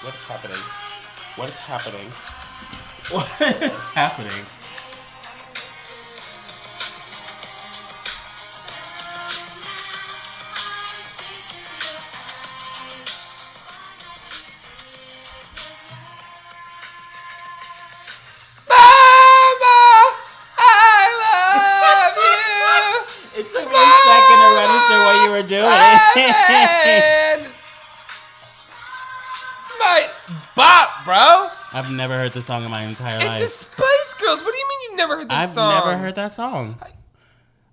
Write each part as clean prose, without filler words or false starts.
What is happening? What is happening? What is happening? It took me a second to register what you were doing. My bop, bro. I've never heard this song in my entire It's life. the Spice Girls. What do you mean you've never heard this song? I've never heard that song.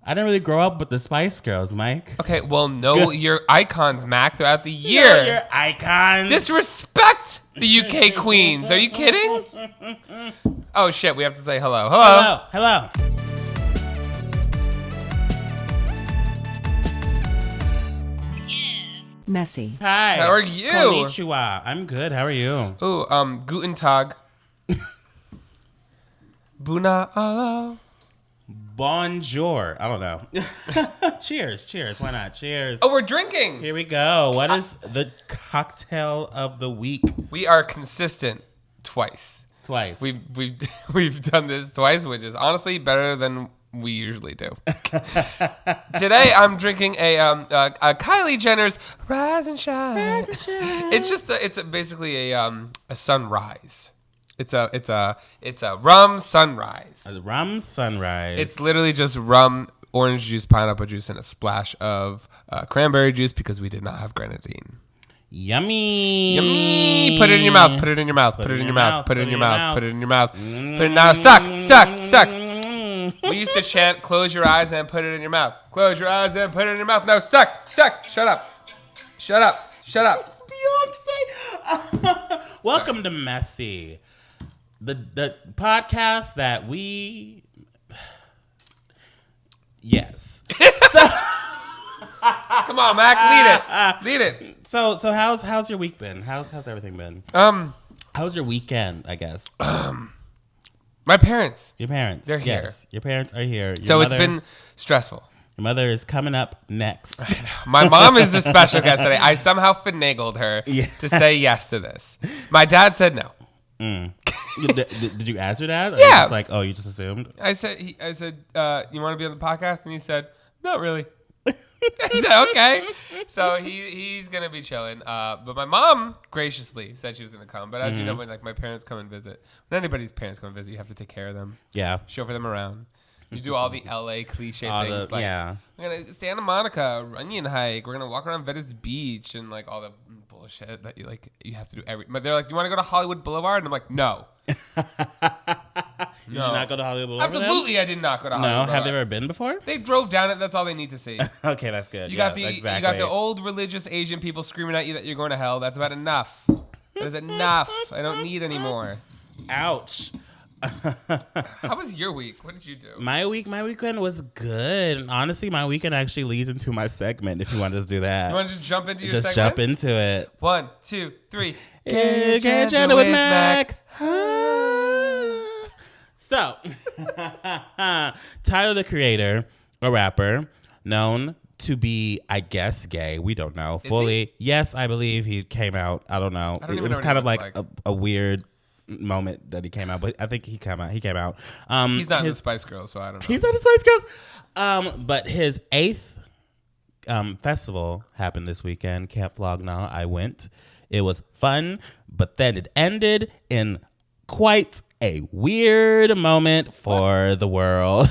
I didn't really grow up with the Spice Girls, Mike. Okay, well, know your icons, Mac, throughout the year. Your icons. Disrespect the UK queens. Are you kidding? Oh, shit. We have to say hello. Hello. Messy. Hi. How are you? Konnichiwa. I'm good. How are you? Ooh, Guten Tag. Buna alo. Bonjour. I don't know. Cheers. Why not? Cheers. Oh, we're drinking. Here we go. What is the cocktail of the week? We are consistent twice. We've done this twice, which is honestly better than we usually do. Today I'm drinking a Kylie Jenner's Rise and Shine. It's basically a sunrise. It's a rum sunrise. A rum sunrise. It's literally just rum, orange juice, pineapple juice, and a splash of cranberry juice because we did not have grenadine. Yummy. Put it in your mouth. Put it in your mouth. Put it in your mouth. Put it in your mouth. Put it in your mouth. Put it now. Suck. We used to chant, close your eyes and put it in your mouth. Close your eyes and put it in your mouth. No, suck. Shut up. It's Beyonce. Welcome to Messy, the podcast that we. Yes. Come on, Mac. Lead it. So how's your week been? How's everything been? How's your weekend? I guess. My parents. Your parents. They're here. Yes, your parents are here. So it's been stressful. Your mother is coming up next. My mom is the special guest today. I somehow finagled her to say yes to this. My dad said no. Did you ask your dad? Or Yeah. Just like, you just assumed? I said, you want to be on the podcast? And he said, not really. I said, okay. So he's going to be chilling. But my mom graciously said she was going to come. But as you know, when my parents come and visit, when anybody's parents come and visit, you have to take care of them. Yeah. Chauffeur them around. You do all the LA cliche things. Yeah. We're going to Santa Monica, Runyon hike. We're going to walk around Venice Beach and all the bullshit that you have to do But they're like, you want to go to Hollywood Boulevard? And I'm like, no. You did not go to Hollywood Boulevard? Absolutely, I did not go to Hollywood Boulevard. No, have they ever been before? They drove down it. That's all they need to see. Okay, that's good. You got the old religious Asian people screaming at you that you're going to hell. That's about enough. That is enough. I don't need any more. Ouch. How was your week? What did you do? My weekend was good. Honestly, my weekend actually leads into my segment. If you want to just do that, You want to just jump into your just segment? jump into it. 1, 2, 3. Get gentle with Mac. So, Tyler, the Creator, a rapper known to be, I guess, gay. We don't know fully. Yes, I believe he came out. I don't know. It was kind of like a weird moment that he came out, but I think he came out. He's not in the Spice Girls, so I don't know. He's not the Spice Girls. But his 8th festival happened this weekend. Camp Flog Gnaw. I went. It was fun, but then it ended in quite a weird moment for the world.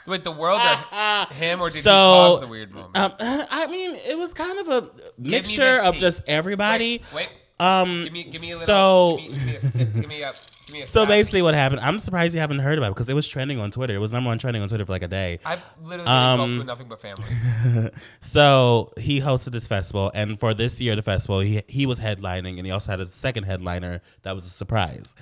Wait, the world or him, or did he cause the weird moment? I mean, it was kind of a mixture of just everybody. Wait. Give me a little. So, Give me a so basically what happened, I'm surprised you haven't heard about it because it was trending on Twitter. It was #1 trending on Twitter for like a day. I've literally been involved with nothing but family. So he hosted this festival, and for this year, the festival, he was headlining, and he also had a second headliner that was a surprise.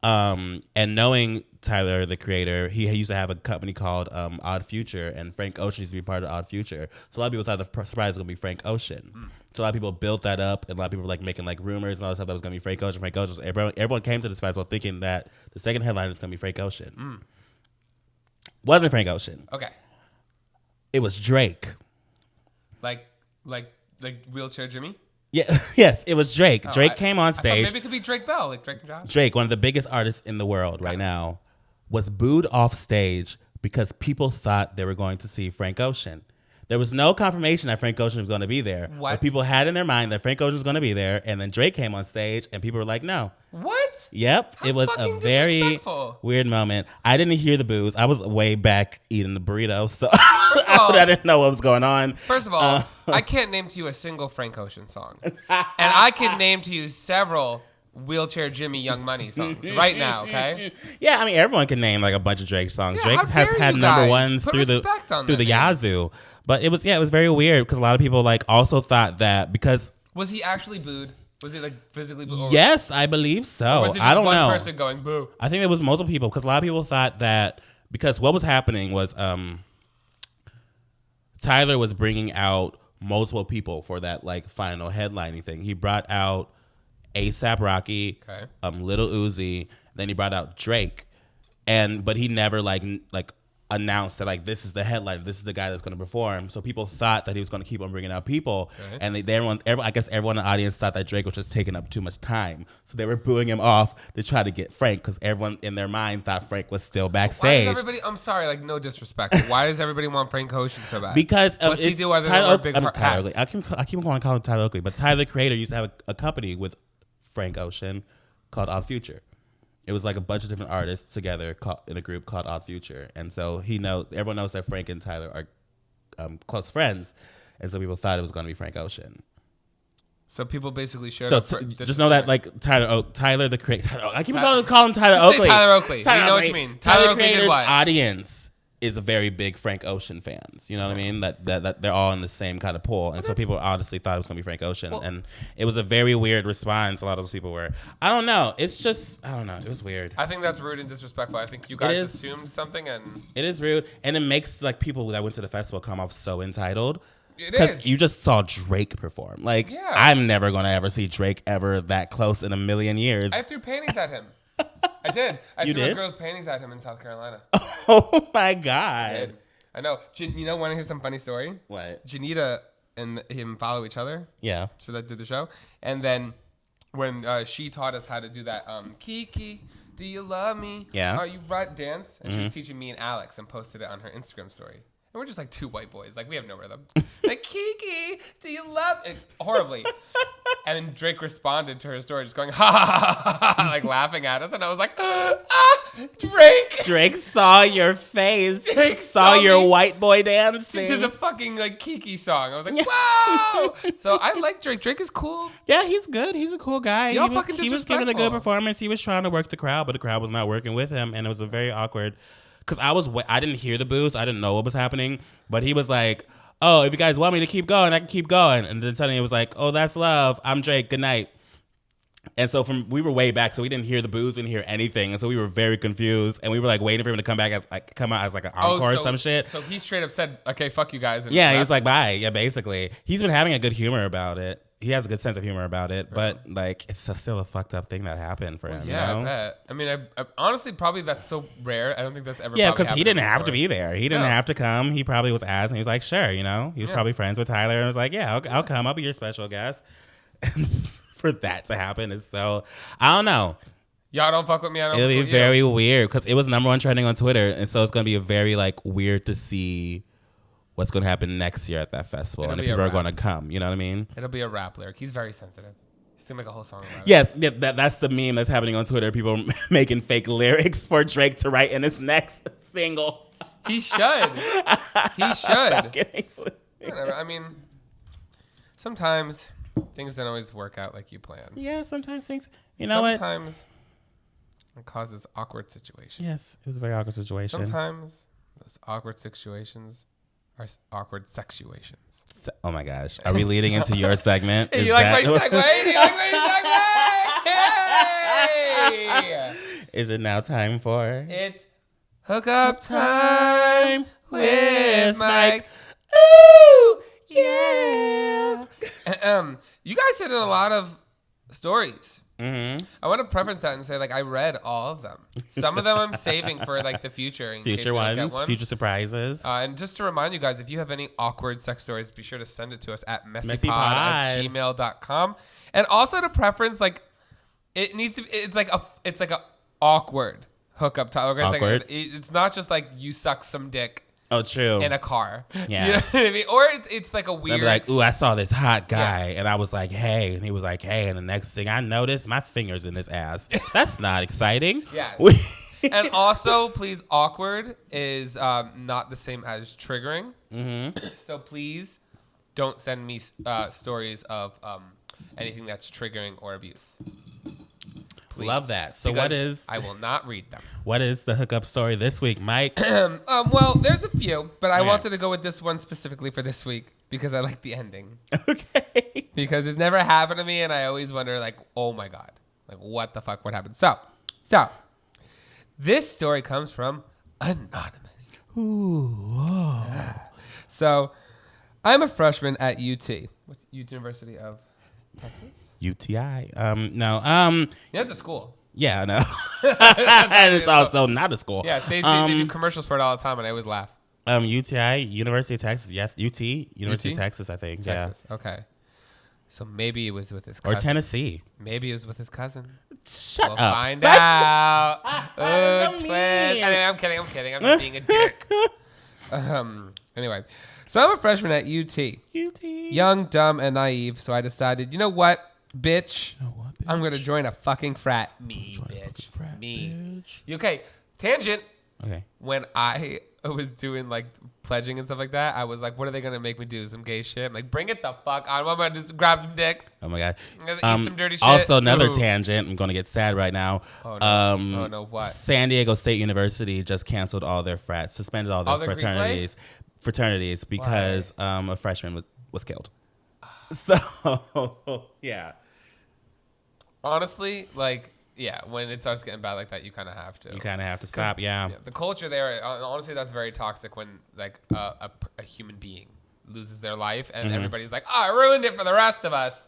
And knowing Tyler, the Creator, he used to have a company called Odd Future, and Frank Ocean used to be part of Odd Future. So a lot of people thought the surprise was going to be Frank Ocean. So a lot of people built that up, and a lot of people were making rumors and all that stuff that was going to be Frank Ocean. So everyone came to this festival thinking that the second headliner was going to be Frank Ocean. Wasn't Frank Ocean. Okay. It was Drake. Like wheelchair Jimmy? Yeah, yes, it was Drake. Drake came on stage. Maybe it could be Drake Bell, like Drake and Josh. Drake, one of the biggest artists in the world right now, was booed off stage because people thought they were going to see Frank Ocean. There was no confirmation that Frank Ocean was going to be there. What? But people had in their mind that Frank Ocean was going to be there, and then Drake came on stage, and people were like, no. What? Yep. How it was a very weird moment. I didn't hear the boos. I was way back eating the burrito, so I didn't know what was going on. First of all, I can't name to you a single Frank Ocean song. And I can name to you several Wheelchair Jimmy Young Money songs right now, okay? Yeah, I mean, everyone can name like a bunch of Drake songs. Yeah, Drake has had number ones Put through the Yazoo. But it was very weird because a lot of people like also thought that because... Was he actually booed? Was he like physically booed? Yes, I believe so. Or was it just I don't know. one person going boo? I think it was multiple people because a lot of people thought that because what was happening was Tyler was bringing out multiple people for that like final headlining thing. He brought out A$AP Rocky, Lil Uzi, then he brought out Drake, but he never like announced that like this is the headliner, this is the guy that's going to perform. So people thought that he was going to keep on bringing out people, and everyone in the audience thought that Drake was just taking up too much time, so they were booing him off to try to get Frank because everyone in their mind thought Frank was still backstage. Why does everybody? I'm sorry, like no disrespect. Why does everybody want Frank Ocean so bad? Because what's he do other than wear big hats? I keep on calling him Tyler Oakley, but Tyler the Creator used to have a company with Frank Ocean called Odd Future. It was like a bunch of different artists together in a group called Odd Future, and so everyone knows that Frank and Tyler are close friends, and so people thought it was going to be Frank Ocean. So people basically showed up. Just know that like Tyler the Creator. I keep calling him Tyler Oakley. Say Tyler Oakley. We know what you mean. Tyler the Creator's audience is a very big Frank Ocean fans. You know what I mean? That they're all in the same kind of pool. And so people honestly thought it was going to be Frank Ocean. And it was a very weird response. A lot of those people were, I don't know. It's just, I don't know. It was weird. I think that's rude and disrespectful. I think you guys assumed something and... It is rude. And it makes like people that went to the festival come off so entitled. It is. Because you just saw Drake perform. Like, I'm never going to ever see Drake ever that close in a million years. I threw panties at him. I did. I threw a girl's panties at him in South Carolina. Oh my God. I did. I know. You know, want to hear some funny story? What? Janita and him follow each other. Yeah. So that did the show. And then when she taught us how to do that, Kiki, do you love me? Yeah. Are you right dance? And she was teaching me and Alex and posted it on her Instagram story. And we're just like two white boys. Like, we have no rhythm. Like, Kiki, do you love it? Horribly. And then Drake responded to her story just going, ha, ha, ha, ha, ha, like laughing at us. And I was like, Drake. Drake saw your face. Drake saw your white boy dancing. To the fucking, like, Kiki song. I was like, wow. So I like Drake. Drake is cool. Yeah, he's good. He's a cool guy. He was giving a good performance. He was trying to work the crowd, but the crowd was not working with him. And it was a very awkward... Because I didn't hear the boos. I didn't know what was happening. But he was like, oh, if you guys want me to keep going, I can keep going. And then suddenly it was like, oh, that's love. I'm Drake. Good night. And so we were way back, so we didn't hear the boos. We didn't hear anything. And so we were very confused. And we were like waiting for him to come back come out as like an encore or some shit. So he straight up said, okay, fuck you guys. And yeah, he was like, bye. Yeah, basically. He's been having a good humor about it. He has a good sense of humor about it, but like it's still a fucked up thing that happened for him. Yeah, you know? I bet. I mean, I honestly probably that's so rare. I don't think that's ever. Yeah, because he didn't have to be there. He didn't have to come. He probably was asked, and he was like, "Sure," you know. He was probably friends with Tyler, and was like, "Yeah, I'll come. I'll be your special guest." And for that to happen is so. I don't know. Y'all don't fuck with me. It'll be very weird because it was #1 trending on Twitter, and so it's gonna be a very like weird to see what's going to happen next year at that festival. And if people are going to come, you know what I mean? It'll be a rap lyric. He's very sensitive. He's going to make a whole song about it. Yes, that's the meme that's happening on Twitter. People making fake lyrics for Drake to write in his next single. He should. He should. Whatever. I mean, sometimes things don't always work out like you plan. Yeah, sometimes things, you know what? Sometimes it causes awkward situations. Yes, it was a very awkward situation. Sometimes those awkward situations are awkward sexuations. Oh my gosh. Are we leading into your segment? You like my segue? You like my segue? Yay! Is it now time for? It's hookup time with Mike. Ooh, yeah. You guys said in a lot of stories Mm-hmm. I want to preference that and say, like, I read all of them. Some of them I'm saving for, like, the future. In Future ones, future surprises. And just to remind you guys, if you have any awkward sex stories, be sure to send it to us at messypod MessyPod. @gmail.com. And also to preference, like, it needs to. It's like a awkward hookup time. Awkward. It's not just like you suck some dick. Oh, true. In a car. Yeah. You know what I mean? Or it's like a weird. Like, ooh, I saw this hot guy, and I was like, hey, and he was like, hey, and the next thing I noticed, my fingers in his ass. That's not exciting. Yeah. And also, please, awkward is not the same as triggering. Mm-hmm. So please don't send me stories of anything that's triggering or abuse. Please. Love that. So because I will not read them. What is the hookup story this week, Mike? Well, there's a few, but I wanted to go with this one specifically for this week because I like the ending. Okay. Because it's never happened to me, and I always wonder, like, oh my God, like what the fuck would happen? So this story comes from Anonymous. Ooh. Whoa. So I'm a freshman at UT. What's University of Texas? UTI. No. Yeah, it's a school. Yeah, I know. And it's also not a school. Yeah, they do commercials for it all the time, and I always laugh. UTI, University of Texas. Yeah, University of Texas, I think. Texas. Yeah. Okay. So maybe it was with his cousin. Or Tennessee. Maybe it was with his cousin. Shut we'll up. Find out. Oh, twist. I'm kidding. I'm just being a dick. Anyway, so I'm a freshman at UT. Young, dumb, and naive. So I decided, you know what, bitch? I'm going to join a fucking frat. Me, bitch. Okay, tangent. Okay. When I was doing like pledging and stuff like that, I was like, what are they going to make me do? Some gay shit? I'm like, bring it the fuck on. I'm going to just grab some dicks. Oh my God. I'm going to eat some dirty shit. Also, another tangent. I'm going to get sad right now. Oh, no. No, what? San Diego State University just canceled all their frats, suspended all their fraternities because a freshman was killed. So, yeah. Honestly, like, yeah, when it starts getting bad like that, you kind of have to. You kind of have to stop, yeah. The culture there, honestly, that's very toxic when, like, a human being loses their life and everybody's like, oh, I ruined it for the rest of us.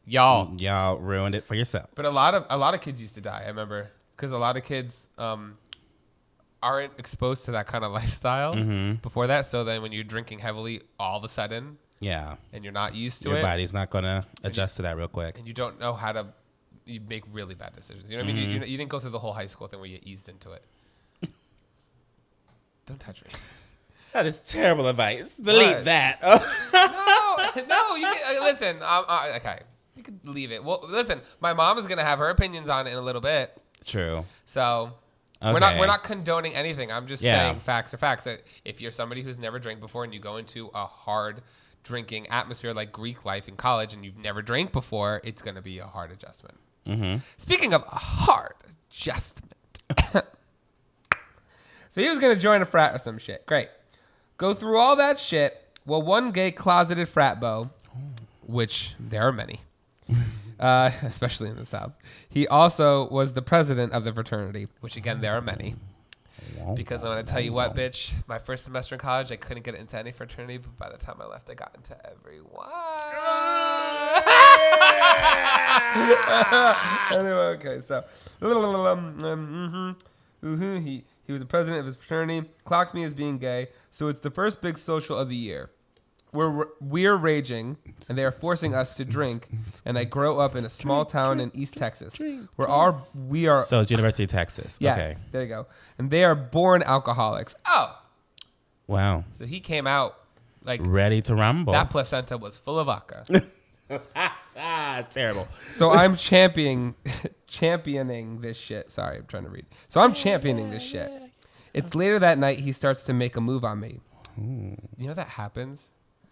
Y'all ruined it for yourself. But a lot of kids used to die, I remember, because a lot of kids aren't exposed to that kind of lifestyle before that. So then when you're drinking heavily all of a sudden, yeah, and you're not used to your body's not going to adjust to that real quick. And you don't know how to you make really bad decisions. You know what I mean? You didn't go through the whole high school thing where you eased into it. Don't touch me. That is terrible advice. Delete that. No. You can, listen. Okay, you can leave it. Well, listen. My mom is gonna have her opinions on it in a little bit. True. So we're not condoning anything. I'm just saying facts are facts. If you're somebody who's never drank before and you go into a hard drinking atmosphere like Greek life in college and you've never drank before, it's gonna be a hard adjustment. Speaking of a hard adjustment. So he was going to join a frat or some shit. Great. Go through all that shit. Well, one gay closeted frat beau, which there are many, especially in the South. He also was the president of the fraternity, which again, there are many. Because I'm going to tell you what, bitch, my first semester in college, I couldn't get into any fraternity, but by the time I left, I got into every one. Anyway, okay, so he was the president of his fraternity, clocks me as being gay, so it's the first big social of the year. We're raging, and they are forcing us to drink, and I grow up in a small town in East Texas. We are. So it's University of Texas. Yes, okay. There you go. And they are born alcoholics. Oh. Wow. So he came out like ready to rumble. That placenta was full of vodka. Terrible. So I'm championing this shit. Sorry, I'm trying to read. So I'm championing this shit. It's later that night he starts to make a move on me. Ooh. You know that happens?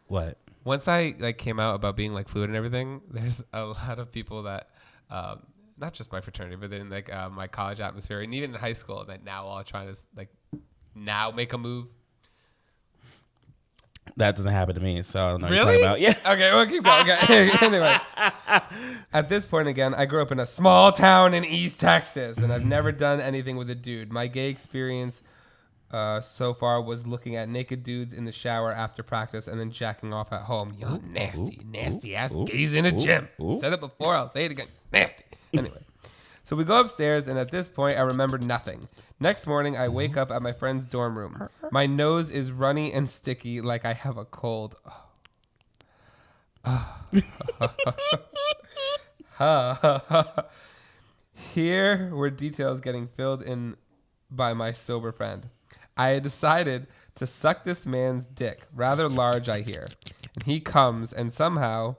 What? Once I like came out about being like fluid and everything, there's a lot of people that, not just my fraternity, but then like my college atmosphere and even in high school that now all trying to like now make a move. That doesn't happen to me, so I don't know really? what you're talking about. Yeah. Okay, we'll keep going. Okay. Anyway, at this point again, I grew up in a small town in East Texas, and I've never done anything with a dude. My gay experience so far was looking at naked dudes in the shower after practice and then jacking off at home. Yo, nasty ass gays in a gym. Said it before, I'll say it again. Nasty. Anyway. So we go upstairs, and at this point, I remember nothing. Next morning, I wake up at my friend's dorm room. My nose is runny and sticky like I have a cold. Here were details getting filled in by my sober friend. I had decided to suck this man's dick, rather large, I hear. And he comes, and somehow,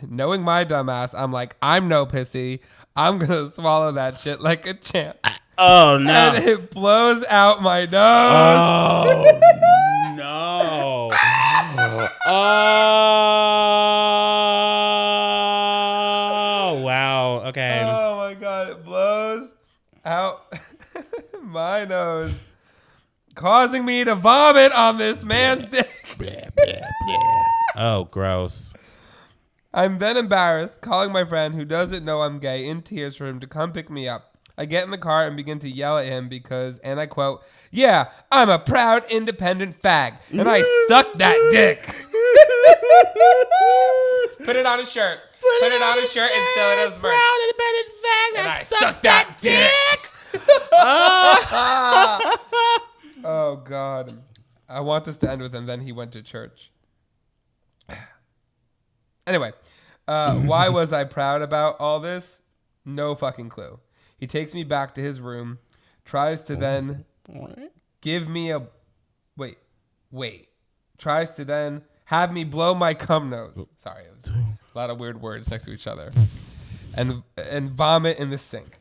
knowing my dumbass, I'm like, I'm no pissy. I'm going to swallow that shit like a champ. Oh, no. And it blows out my nose. Oh, no. Oh, wow. Okay. Oh, my God. It blows out my nose, causing me to vomit on this man's dick. Oh, gross. I'm then embarrassed, calling my friend who doesn't know I'm gay in tears for him to come pick me up. I get in the car and begin to yell at him because, and I quote, "Yeah, I'm a proud independent fag, and I suck that dick." Put it on a shirt. Put it on a shirt and sell it as merch. Proud independent fag And that I sucks that dick. Oh, God. I want this to end with him. Then he went to church. Anyway, why was I proud about all this? No fucking clue. He takes me back to his room, tries to then give me a... Wait. Tries to then have me blow my cum nose. Sorry, it was a lot of weird words next to each other. And vomit in the sink.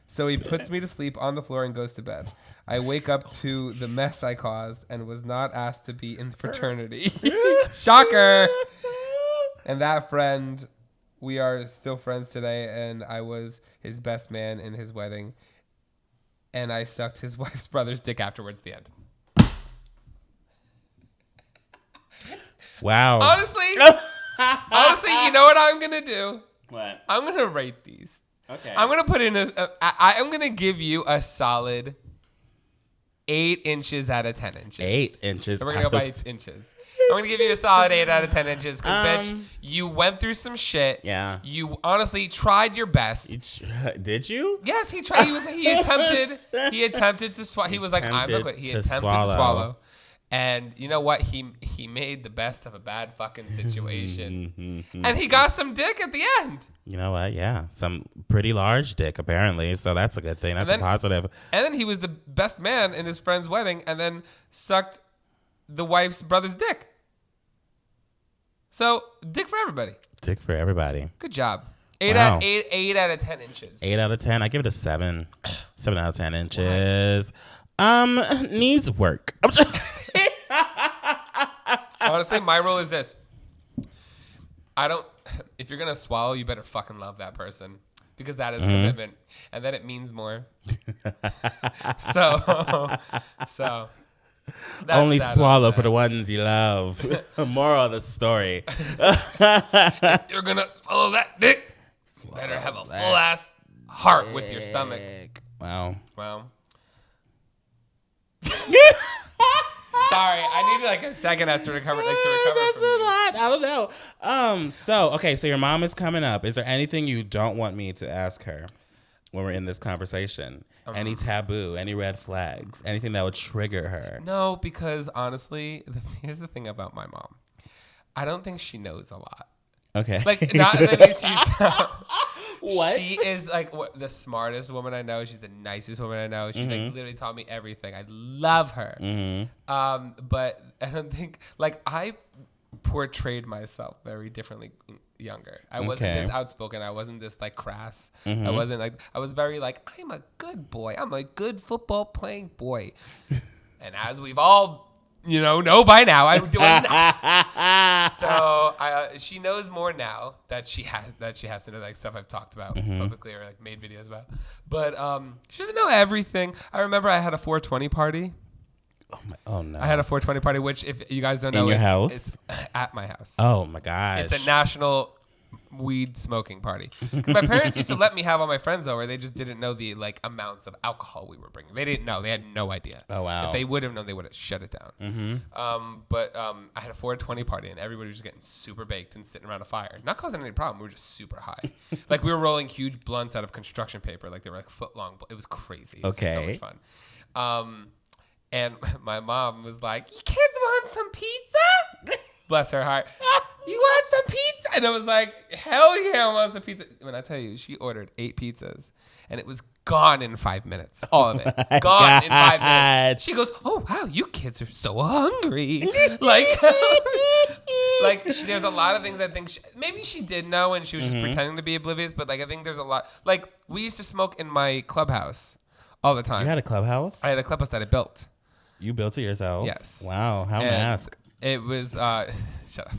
So he puts me to sleep on the floor and goes to bed. I wake up to the mess I caused and was not asked to be in fraternity. Shocker! And that friend, we are still friends today, and I was his best man in his wedding. And I sucked his wife's brother's dick afterwards, the end. Wow. Honestly, you know what I'm going to do? What? I'm going to rate these. Okay. I'm going to put in I'm going to give you a solid 8 inches out of 10 inches. 8 inches. So we're going to go by inches. I'm going to give you a solid 8 out of 10 inches because, bitch, you went through some shit. Yeah. You honestly tried your best. Did you? Yes, he tried. He attempted to swallow. He was like, I'm going to quit. He attempted to swallow. And you know what? He made the best of a bad fucking situation. And he got some dick at the end. You know what? Yeah. Some pretty large dick, apparently. So that's a good thing. That's a positive. And then he was the best man in his friend's wedding and then sucked the wife's brother's dick. So, dick for everybody. Dick for everybody. Good job. 8 out of 10 inches. 8 out of 10. I give it a 7. 7 out of 10 inches. Needs work. Honestly, my rule is this. If you're going to swallow, you better fucking love that person. Because that is commitment. And then it means more. So. Only swallow for the ones you love. Moral of the story. If you're going to swallow that dick, you better have a full-ass heart with your stomach. Wow. Sorry, I need like a second to recover. That's a lot. I don't know. So your mom is coming up. Is there anything you don't want me to ask her when we're in this conversation? Any taboo? Any red flags? Anything that would trigger her? No, because honestly, here's the thing about my mom. I don't think she knows a lot. Okay. Like, not that she's... What? She is like the smartest woman I know. She's the nicest woman I know. She like literally taught me everything. I love her. But I don't think I portrayed myself very differently younger. I wasn't this outspoken. I wasn't this like crass. I wasn't like I was very like I'm a good boy. I'm a good football playing boy. And as we've all know by now, I'm doing that. So she knows more now that she has to know like stuff I've talked about publicly or like made videos about. But she doesn't know everything. I remember I had a 420 party. Oh no! I had a 420 party, which if you guys don't know, in your house, it's at my house. Oh my gosh! It's a national weed smoking party. My parents used to let me have all my friends over. They just didn't know the like amounts of alcohol we were bringing. They didn't know. They had no idea. Oh wow! If they would have known, they would have shut it down. But I had a 420 party, and everybody was just getting super baked and sitting around a fire, not causing any problem. We were just super high. Like we were rolling huge blunts out of construction paper, like they were like foot long. It was crazy. It was so much fun. And my mom was like, "You kids want some pizza?" Bless her heart. "You want some pizza?" And I was like, "Hell yeah, I want some pizza." When I tell you, she ordered 8 pizzas, and it was gone in 5 minutes. All of it. Gone in 5 minutes. She goes, "Oh, wow, you kids are so hungry." There's a lot of things I think maybe she did know, and she was just pretending to be oblivious, but, like, I think there's a lot. Like, we used to smoke in my clubhouse all the time. You had a clubhouse? I had a clubhouse that I built. You built it yourself? Yes. Wow. How mask? It was, shut up.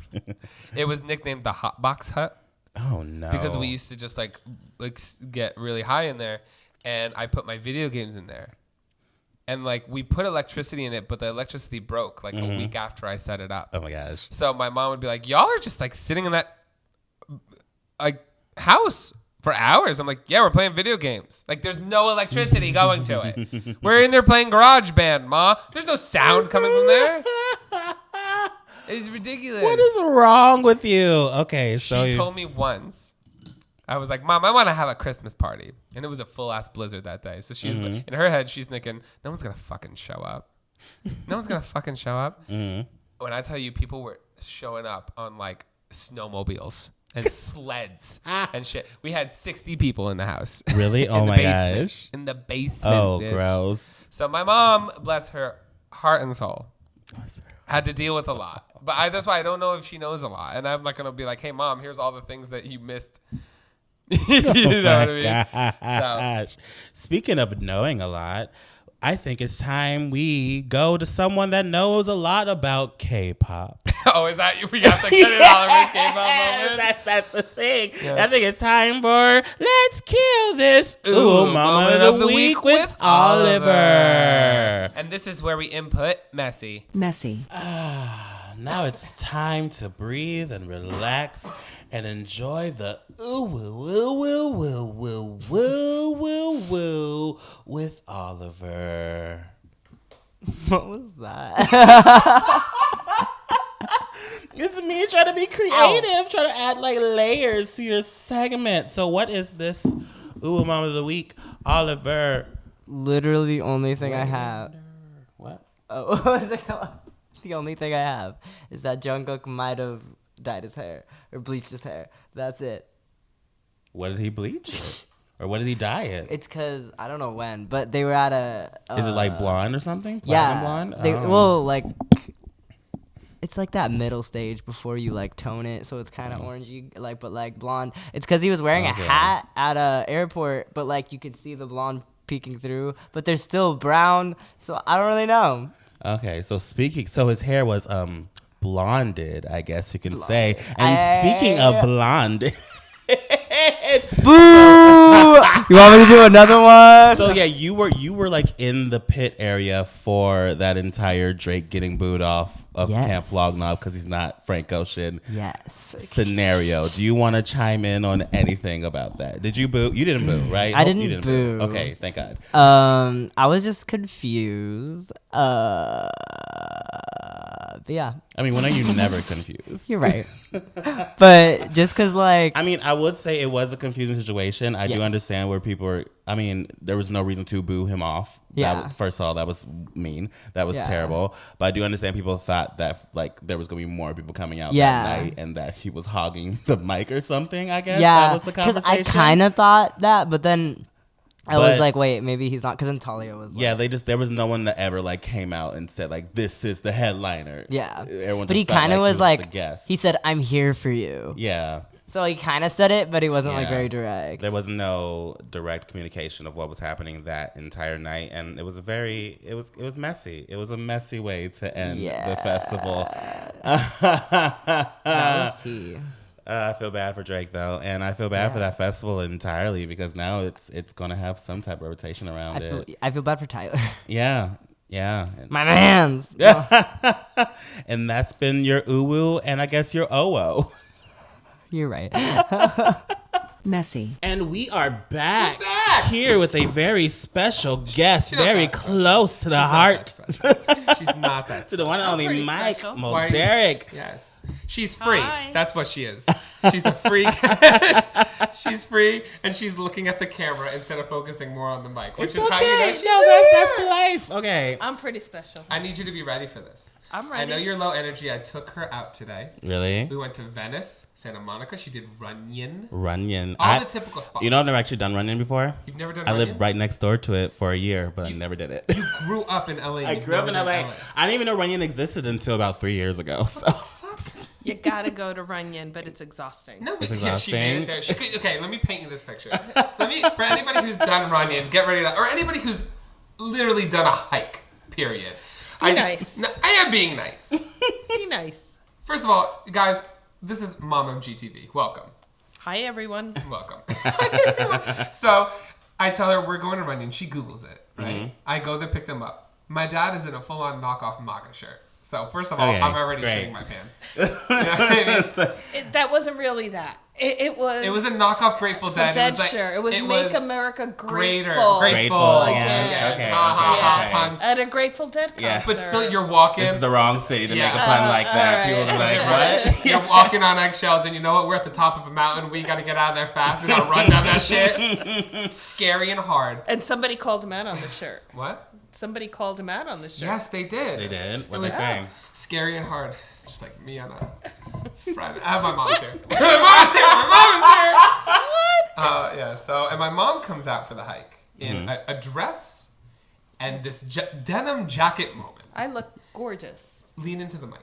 It was nicknamed the Hot Box Hut. Oh, no. Because we used to just, like get really high in there, and I put my video games in there. And, like, we put electricity in it, but the electricity broke, like, a week after I set it up. Oh, my gosh. So my mom would be like, "Y'all are just, like, sitting in that, like, house for hours." I'm like, "Yeah, we're playing video games. Like, there's no electricity going to it. We're in there playing GarageBand, Ma. There's no sound coming from there." It's ridiculous. What is wrong with you? Okay, so she told me once. I was like, "Mom, I want to have a Christmas party," and it was a full ass blizzard that day. So she's in her head, she's thinking, "No one's gonna fucking show up. No one's gonna fucking show up." When I tell you, people were showing up on like snowmobiles and sleds and shit. We had 60 people in the house. Really? Oh my gosh! In the basement. Oh, bitch. Gross. So my mom, bless her heart and soul, had to deal with a lot. But that's why I don't know if she knows a lot. And I'm not going to be like, "Hey, Mom, here's all the things that you missed." You know what I mean? So. Speaking of knowing a lot, I think it's time we go to someone that knows a lot about K-pop. Oh, is that you? We got the cut it all over K-pop moment? That's the thing. Yes. I think it's time for Let's Kill This Moment of the Week with Oliver. And this is where we input Messy. Now it's time to breathe and relax and enjoy the ooh woo woo woo woo woo woo woo with Oliver. What was that? It's me trying to be creative, trying to add like layers to your segment. So what is this ooh moment of the week, Oliver? Literally the only thing I have. What? Oh, what is it called? The only thing I have is that Jungkook might have dyed his hair or bleached his hair. That's it. What did he bleach it? Or what did he dye it? It's because I don't know when, but they were at a. Is it like blonde or something? Yeah, blonde. Well, like it's like that middle stage before you like tone it, so it's kind of orangey, like but like blonde. It's because he was wearing a hat at a airport, but like you could see the blonde peeking through, but they're still brown, so I don't really know. Okay, so his hair was blonded, I guess you can say. And speaking of blonde, boo! You want me to do another one? So yeah, you were like in the pit area for that entire Drake getting booed off of Camp Flog Gnaw because he's not Frank Ocean. Yes. Scenario. Do you want to chime in on anything about that? Did you boo? You didn't boo, right? I didn't boo. Okay, thank God. I was just confused. Yeah. I mean, when are you never confused? You're right. But just because, like... I mean, I would say it was a confusing situation. I do understand where people were... I mean, there was no reason to boo him off. Yeah. First of all, that was mean. That was terrible. But I do understand people thought that, like, there was going to be more people coming out that night and that he was hogging the mic or something, I guess. Yeah. That was the conversation. Because I kind of thought that, but then... I was like, wait, maybe he's not, because then Talia was like... there was no one that ever, like, came out and said, like, this is the headliner. Yeah. Everyone but he kind of was like, the guest. He said, "I'm here for you." Yeah. So he kind of said it, but he wasn't, like, very direct. There was no direct communication of what was happening that entire night, and it was messy. It was a messy way to end the festival. That was tea. I feel bad for Drake though, and I feel bad for that festival entirely because now it's gonna have some type of rotation around it. I feel bad for Tyler. Yeah. My mans. And that's been your uwu and I guess your owo. You're right. Messy. And we are back here with a very special guest, very close to the heart. She's not that To the one and only Mike special. Derek. Yes. She's free. Hi. That's what she is. She's a free guest. She's free, and she's looking at the camera instead of focusing more on the mic, which is how you know she's that's life. Okay. I'm pretty special. I need you to be ready for this. I'm ready. I know you're low energy. I took her out today. Really? We went to Venice, Santa Monica. She did Runyon. All the typical spots. You know, I've never actually done Runyon before. You've never done I Runyon? lived right next door to it for a year, but I never did it. You grew up in LA. I grew up in LA. I didn't even know Runyon existed until about 3 years ago. So. You gotta go to Runyon, but it's exhausting. No, but It's she made it there. Okay, let me paint you this picture. For anybody who's done Runyon, get ready to, or anybody who's literally done a hike, period. Be nice. I am being nice. Be nice. First of all, guys, this is Mom MGTV. Welcome. Hi, everyone. Welcome. So I tell her we're going to Runyon. She Googles it, right? Mm-hmm. I go there, pick them up. My dad is in a full-on knockoff MAGA shirt. So first of all, Okay, I'm already great. shitting my pants. You know what I mean? That wasn't really that. It was. It was a knockoff Grateful Dead. Dead It was like, shirt. It was Make America Grateful. Grateful. Grateful. Again. Yeah. Okay, Ha ha ha okay. puns. At a Grateful Dead concert. Yeah. But still, you're walking. This is the wrong city to Yeah. make a pun like that. all People are right. like, what? You're walking on eggshells, and you know what? We're at the top of a mountain. We got to get out of there fast. We got to run down that shit. Scary and hard. And somebody called him out on the shirt. What? Somebody called him out on the shirt. Yes, they did. They did? What It they was saying? Scary and hard. Just like me on a Friday. I have my mom's here. My mom's here. Yeah. So, and my mom comes out for the hike in a dress and this denim jacket moment. I looked gorgeous. Lean into the mic.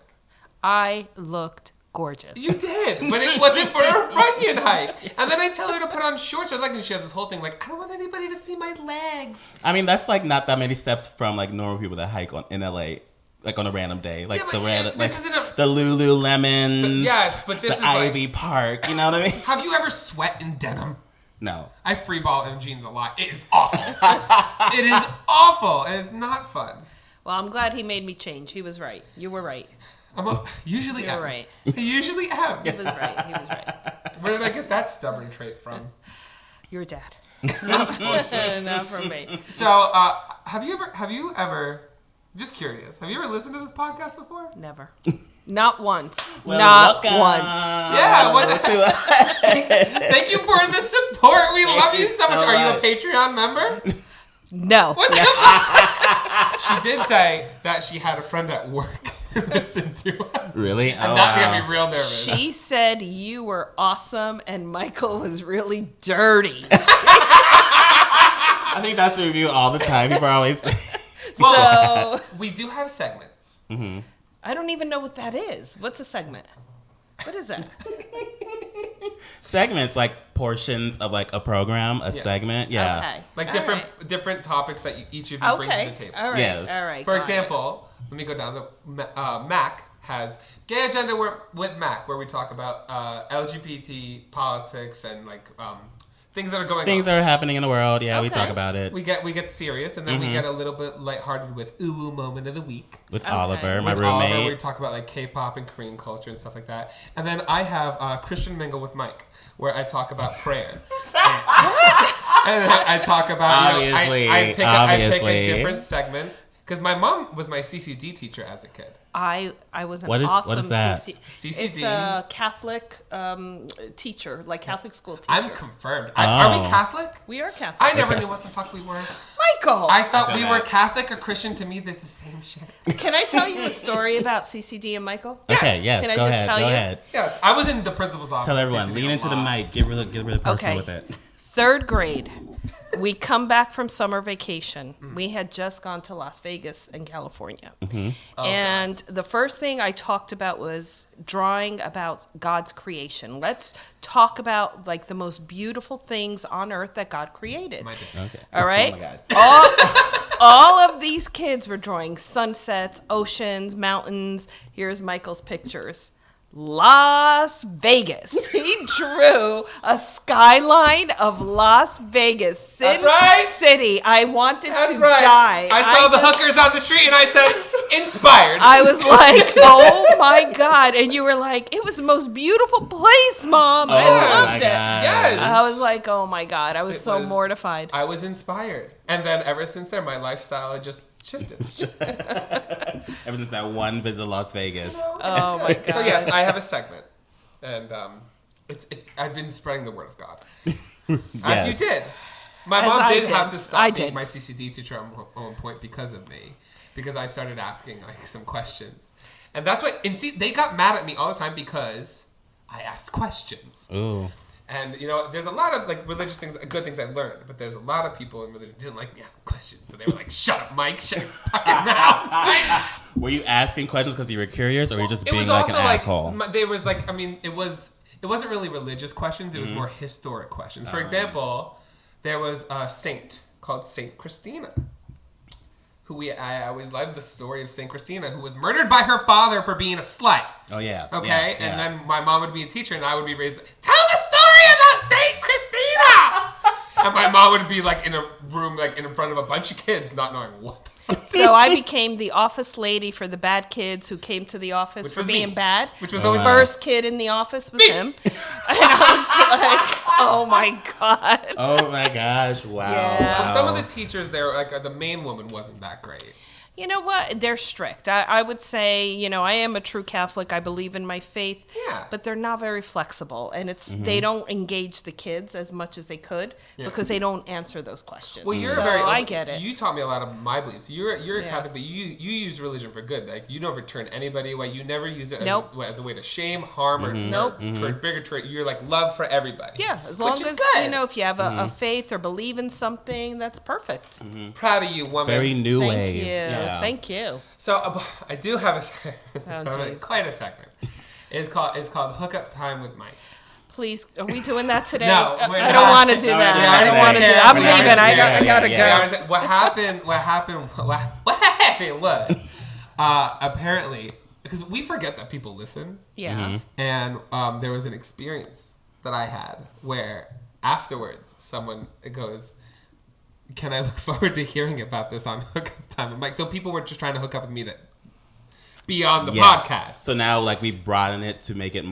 I looked gorgeous. You did, but it wasn't for a Runyon hike. And then I tell her to put on shorts. I like, she has this whole thing like, I don't want anybody to see my legs. I mean, that's like not that many steps from like normal people that hike in LA. Like on a random day, like Yeah, the but random, this like isn't a- the Lululemons. Yes, but this the is like- Ivy Park. You know what I mean? Have you ever sweat in denim? No. I freeball in jeans a lot. It is awful. It is awful. And it's not fun. Well, I'm glad he made me change. He was right. You were right. Usually You're am. right. I usually am. He was right. He was right. Where did I get that stubborn trait from? Your dad. Not from me. So, have you ever, just curious, have you ever listened to this podcast before? Never. Not once. Well, Not welcome. once. Yeah, what Thank you for the support. We love you so much. so Are you a much. Patreon member? No. What the She did say that she had a friend at work listen to it. Really? And Oh, that wow. made me real nervous. She said you were awesome and Michael was really dirty. I think that's a review all the time. People are always. So We do have segments. I don't even know what that is. What's a segment? What is that? Segments like portions of like a program, a segment. Yeah. Okay. Like All different topics that each of you right. bring to Okay. the table. All right. Yes. All right. For got example, let me go down the Mac has Gay Agenda with Mac, where we talk about LGBT politics and like things that are going Things on. that are happening in the world. Yeah, we Okay. talk about it We get serious, and then we get a little bit lighthearted with Ooh Moment of the Week. with Okay. Oliver, my With Oliver, we roommate. talk about like K-pop and Korean culture and stuff like that. And then I have Christian Mingle with Mike, where I talk about prayer. And then I talk about Obviously, I pick obviously. a different segment because my mom was my CCD teacher as a kid. I was an What is awesome that? CCD. It's a Catholic teacher, like Catholic school teacher. I'm confirmed. Are we Catholic? We are Catholic. I never knew what the fuck we were. Michael, I thought I we feel were that. Catholic or Christian. To me, that's the same shit. can I tell you a story about CCD and Michael? Okay, yes, Can I go just ahead, tell go you? ahead. Yes, I was in the principal's office. Tell everyone, CCD lean a into the lot. mic, get really personal Okay. with it. 3rd grade. We come back from summer vacation. We had just gone to Las Vegas in California. And the first thing I talked about was drawing about God's creation. Let's talk about like the most beautiful things on earth that God created. My dick. Okay. All right? Oh my God. All of these kids were drawing sunsets, oceans, mountains. Here's Michael's pictures. Las Vegas. He drew a skyline of Las Vegas City. I wanted to die. I saw the hookers on the street and I said, inspired. I was like, oh my God. And you were like, it was the most beautiful place, Mom. I loved it. Yes. I was like, oh my God. I was mortified. I was inspired. And then ever since then, my lifestyle just shifted. Ever since that one visit to Las Vegas. Oh my God. So yes, I have a segment, and I've been spreading the word of God, as you did. My mom did have to stop being my CCD teacher at one point because of me, because I started asking like some questions, and that's why. And see, they got mad at me all the time because I asked questions. Ooh. And, you know, there's a lot of, like, religious things, good things I learned, but there's a lot of people in religion who didn't like me asking questions. So they were like, shut up, Mike, shut your fucking mouth. Were you asking questions because you were curious, or were you just being like an asshole? There was, like, I mean, it wasn't really religious questions. It was more historic questions. For example, there was a saint called Saint Christina, I always loved the story of Saint Christina, who was murdered by her father for being a slut. Oh, yeah. Okay? And then my mom would be a teacher, and I would be raised, tell the story about Saint Christina! And my mom would be, like, in a room, like, in front of a bunch of kids, not knowing what. So I became the office lady for the bad kids who came to the office for being bad. Which was always first kid in the office was him. And I was like, oh my God. Oh my gosh, wow. Yeah. Well, some of the teachers there, like the main woman wasn't that great. You know what? They're strict. I would say, you know, I am a true Catholic. I believe in my faith. Yeah. But they're not very flexible. And they don't engage the kids as much as they could because they don't answer those questions. Well, I get it. You taught me a lot of my beliefs. You're a Catholic, but you use religion for good. Like, you never turn anybody away. You never use it as a way to shame, harm, or bigotry. You're like love for everybody. Yeah, as long as, you know, if you have a faith or believe in something, that's perfect. Proud of you, woman. Very new Thank wave. you. Yeah. Thank you. So I do have quite a segment. It's called Hookup Time with Mike. Please, are we doing that today? No, I don't want to do that. I don't want to do that. I'm leaving. I gotta go. What happened was apparently, because we forget that people listen. Yeah. And there was an experience that I had where afterwards someone goes, can I look forward to hearing about this on Hookup Time? I'm like, so people were just trying to hook up with me to be on the podcast. So now, like, we broaden it to make it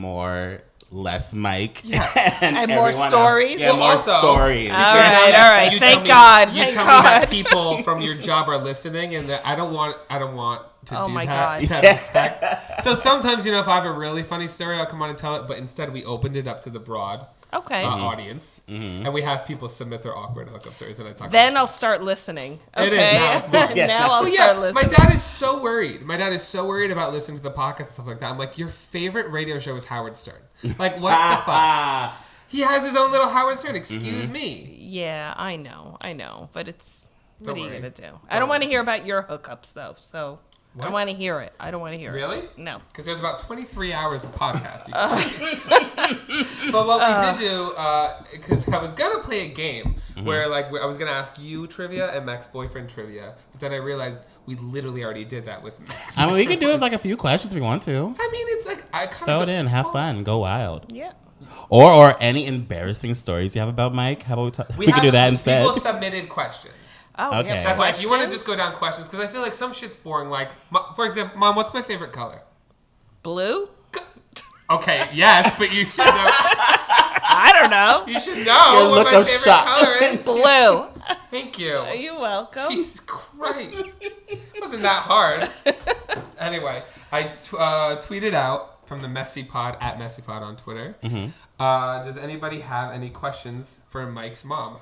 less Mike. Yeah. and more stories. Yeah, more stories. All right. Thank God. You tell me that people from your job are listening, and that I don't want to do that. God. Respect. So sometimes, you know, if I have a really funny story, I'll come on and tell it. But instead, we opened it up to the broad. Audience, and we have people submit their awkward hookup stories, and I talk. Then I'll start listening. Okay, it is now I'll start listening. My dad is so worried. My dad is so worried about listening to the podcast and stuff like that. I'm like, your favorite radio show is Howard Stern. Like, what the fuck? He has his own little Howard Stern. Excuse me. Yeah, I know, but it's what are you gonna do? I don't want to hear about your hookups though. So. What? I want to hear it. I don't want to hear it. Really? No. Because there's about 23 hours of podcasting. But what we did do, because I was going to play a game where like I was going to ask you trivia and Mac's boyfriend trivia, but then I realized we literally already did that with Mac's I mean, we could do it like a few questions if we want to. I mean, it's like, I kind of... Throw it in, have fun, go wild. Yeah. Or any embarrassing stories you have about Mike. How about we could do that instead? People submitted questions. Oh, okay. That's why if you want to just go down questions, because I feel like some shit's boring. Like, for example, Mom, what's my favorite color? Blue? Okay, yes, but you should know. I don't know. You should know what my favorite color is. Blue. Thank you. You're welcome. Jesus Christ. It wasn't that hard. Anyway, I tweeted out from the MessyPod at MessyPod on Twitter. Does anybody have any questions for Mike's mom?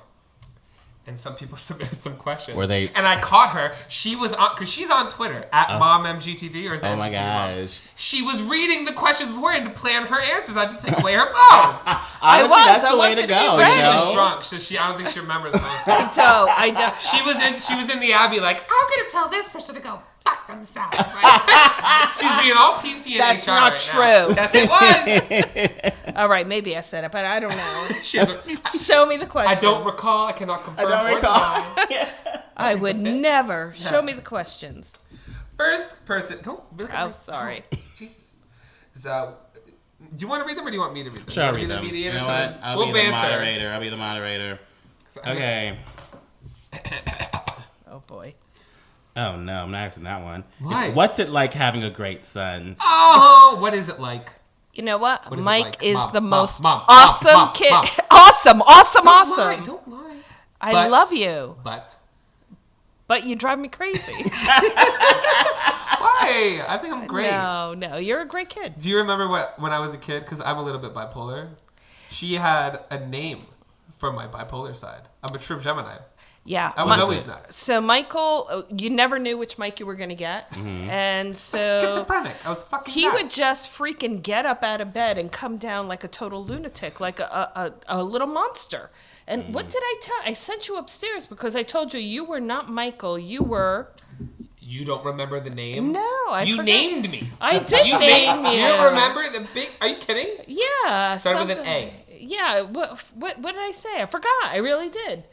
And some people submitted some questions. Were they? And I caught her. She was on, because she's on Twitter at MomMGTV or is that? Oh my gosh! Mom? She was reading the questions beforehand to plan her answers. I just play her phone. Honestly, that's the way to go. She was drunk, so I don't think she remembers those things. I don't. She was in the Abbey like, I'm gonna tell this person to go fuck themselves. Right? She's being all PC and That's HR not right true. Now. Yes, it was. All right, maybe I said it, but I don't know. Show me the question. I don't recall. I cannot confirm. I don't recall. I would never. Show me the questions. First person. Don't. Oh, sorry. Jesus. So, Do you want to read them or do you want me to read them? Sure, I'll read them. You know what? I'll be the moderator. Okay. Oh, boy. Oh, no. I'm not asking that one. Why? What's it like having a great son? Oh, what is it like? You know what? Mike is Mom, the most Mom, awesome kid. Mom. Awesome. Don't lie. I love you. But you drive me crazy. Why? I think I'm great. No. You're a great kid. Do you remember when I was a kid? Because I'm a little bit bipolar. She had a name for my bipolar side. I'm a true Gemini. Yeah. I was always nuts. So Michael, you never knew which Mike you were going to get. Mm-hmm. And so... Schizophrenic. I was fucking He nuts. would just freaking get up out of bed and come down like a total lunatic, like a little monster. And what did I tell? I sent you upstairs because I told you were not Michael. You were... You don't remember the name? No, I You forgot. named me. I did name you. You don't remember the big... Are you kidding? Yeah. Started with an A. Yeah. What did I say? I forgot. I really did.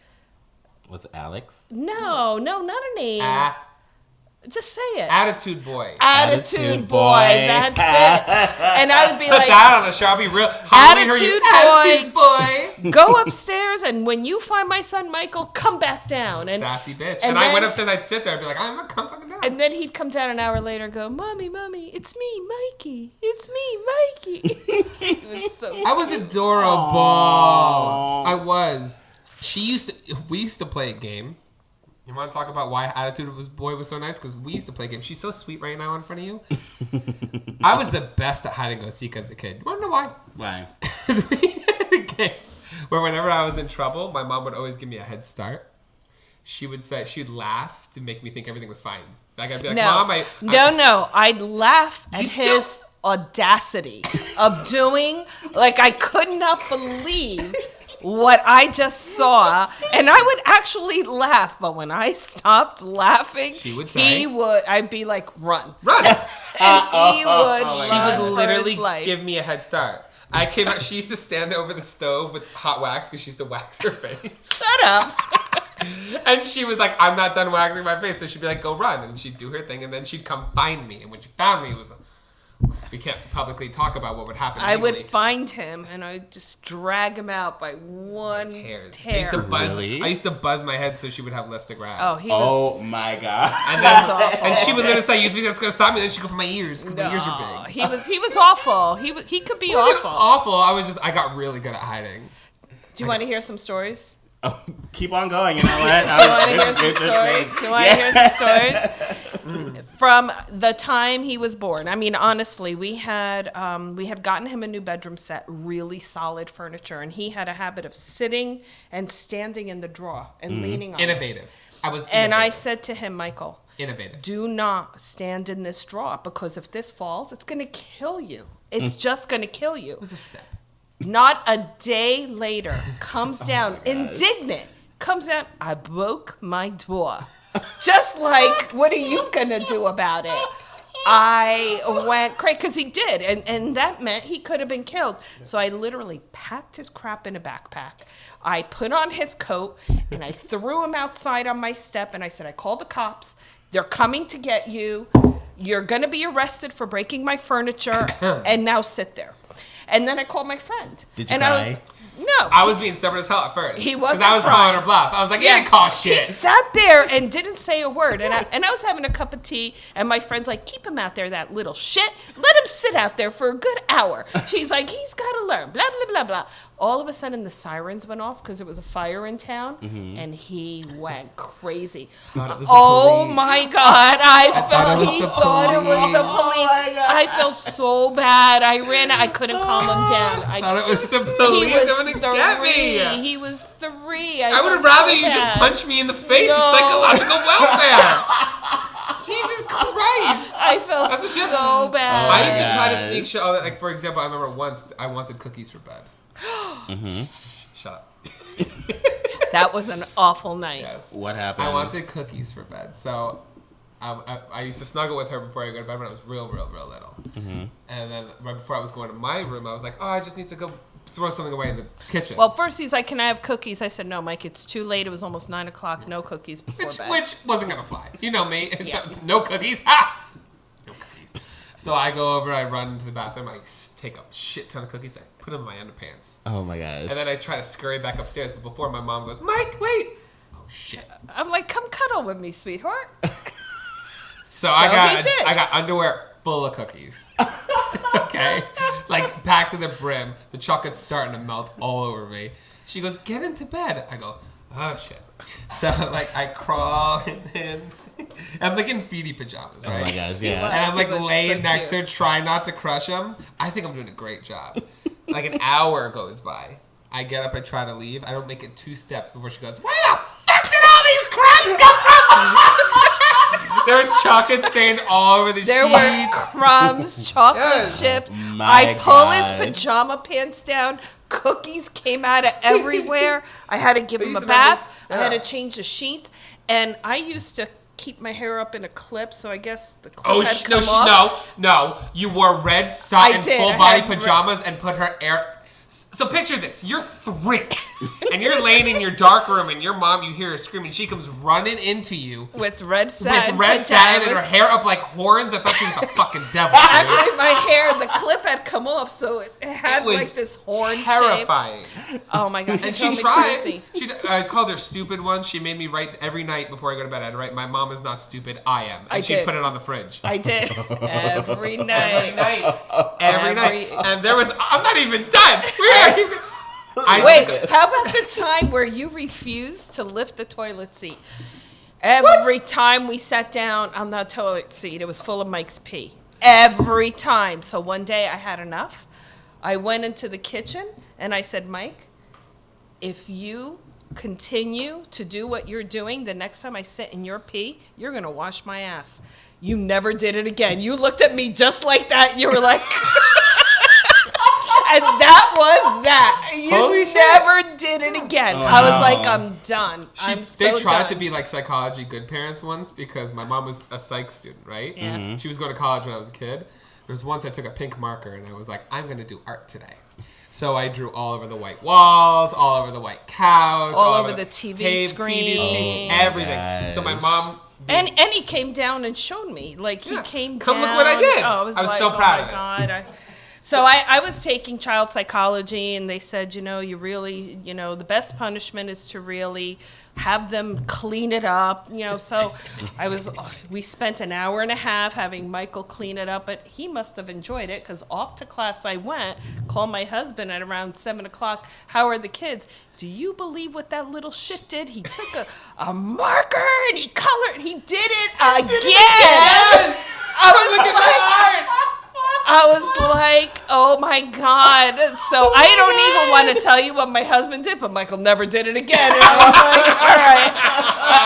Was it Alex? No, not a name. Just say it. Attitude boy. Attitude boy. That's it. And I would be Put like, that on a show. I'll be real. Attitude boy. Go upstairs, and when you find my son Michael, come back down. And sassy bitch. and I then- went upstairs. I'd sit there. I'd be like, I'm not come fucking down. And then he'd come down an hour later and go, Mommy, it's me, Mikey. It's me, Mikey. It was so I was adorable. I was. We used to play a game. You want to talk about why Attitude Boy was so nice? Because we used to play a game. She's so sweet right now in front of you. I was the best at hide and go seek as a kid. You want to know why? Why? We had a game where whenever I was in trouble, my mom would always give me a head start. She'd laugh to make me think everything was fine. Like I'd be like, Mom, No. I'd laugh at his audacity of doing, like I could not believe what I just saw, and I would actually laugh, but when I stopped laughing, I'd be like, run. And he would She would literally for his life. give me a head start. I came out, she used to stand over the stove with hot wax because she used to wax her face. Shut up. And she was like, I'm not done waxing my face. So she'd be like, go run. And she'd do her thing. And then she'd come find me. And when she found me, it was we can't publicly talk about what would happen. I would find him and I'd just drag him out by one hair. Really? I used to buzz my head so she would have less to grab. Oh my god! And she would literally say, "You think that's gonna stop me?" And then she'd go for my ears because my ears are big. He was awful. He could be awful. Awful. I got really good at hiding. Do you want to hear some stories? Oh, keep on going. You know what? Do you want to hear some stories? Do you want to hear some stories? From the time he was born. I mean, honestly, we had gotten him a new bedroom set, really solid furniture, and he had a habit of sitting and standing in the drawer and leaning on Innovative. And I said to him, Michael, innovative. Do not stand in this drawer because if this falls, it's going to kill you. It's just going to kill you. It was a step. Not a day later, comes down, indignant, comes out, I broke my door. Just like, what are you going to do about it? I went crazy, because he did, and that meant he could have been killed. So I literally packed his crap in a backpack. I put on his coat, and I threw him outside on my step, and I said, I called the cops. They're coming to get you. You're going to be arrested for breaking my furniture, and now sit there. And then I called my friend. Did you cry? I was being stubborn as hell at first. He wasn't because I was calling her bluff. I was like, yeah, call shit. He sat there and didn't say a word. And I was having a cup of tea, and my friend's like, keep him out there, that little shit. Let him sit out there for a good hour. She's like, he's got to learn, blah, blah, blah, blah. All of a sudden, the sirens went off because there was a fire in town, and he went crazy. Oh, my God. He thought it was the police. I felt so bad. I ran. I couldn't calm him down. I thought it was the police coming to get me. He was 3. I would have rather you just punch me in the face. No. It's psychological welfare. Jesus Christ. I felt so bad. I used to try to sneak shit. Like, for example, I remember once I wanted cookies for bed. Shut up. That was an awful night. Yes. What happened? I wanted cookies for bed. So I used to snuggle with her before I go to bed when I was real little. And then right before I was going to my room, I was like, oh, I just need to go throw something away in the kitchen. Well, first he's like, can I have cookies? I said, no, Mike, it's too late. It was almost 9 o'clock. No cookies before bed. Which wasn't going to fly. You know me. No cookies. Ha! No cookies. So I go over, I run into the bathroom, I take a shit ton of cookies, I put them in my underpants. Oh my gosh. And then I try to scurry back upstairs, but before my mom goes, Mike, wait. Oh shit. I'm like, come cuddle with me, sweetheart. So I got underwear full of cookies. Okay? Like packed to the brim. The chocolate's starting to melt all over me. She goes, get into bed. I go, oh shit. So like I crawl in. I'm like in feety pajamas, right? Oh my gosh, yeah. And I'm like laying next to her, trying not to crush them. I think I'm doing a great job. Like an hour goes by. I get up, I try to leave. I don't make it 2 steps before she goes, where the fuck did all these crumbs come from? There's chocolate stained all over the sheets. There were crumbs, chocolate chip. I pull his pajama pants down. Cookies came out of everywhere. I had to give him a bath. I had to change the sheets. And I used to keep my hair up in a clip, so I guess the clip had come off. No. You wore red satin full body pajamas and put her air. So picture this: you're 3, and you're laying in your dark room, and your mom, you hear her screaming. She comes running into you with red satin, and her hair up like horns. I thought she was the fucking devil. Actually, my hair, the clip had come off, so it had like this horn terrifying. Shape. Oh my god! And she tried. I called her stupid once. She made me write every night before I go to bed. I'd write, "My mom is not stupid. I am." And she'd put it on the fridge. I did every night. Every night. And there was. I'm not even done. Wait, how about the time where you refused to lift the toilet seat? Every time we sat down on the toilet seat, it was full of Mike's pee. Every time. So one day I had enough. I went into the kitchen and I said, Mike, if you continue to do what you're doing, the next time I sit in your pee, you're going to wash my ass. You never did it again. You looked at me just like that. You were like... And that was that. You never did it again. Oh, I was like, I'm done. They tried to be like psychology good parents once because my mom was a psych student, right? Yeah. Mm-hmm. She was going to college when I was a kid. There was once I took a pink marker and I was like, I'm going to do art today. So I drew all over the white walls, all over the white couch, all over the TV screen, everything. So my mom... And he came down and showed me. Like, he came down. Come look what I did. Oh, I was so proud of it. God. So I was taking child psychology, and they said, you really, the best punishment is to really have them clean it up, So we spent an hour and a half having Michael clean it up, but he must have enjoyed it because off to class I went, called my husband at around 7 o'clock. How are the kids? Do you believe what that little shit did? He took a marker and he colored. He did it again. I was like, oh my God. So I don't even want to tell you what my husband did, but Michael never did it again. And I was like, all right.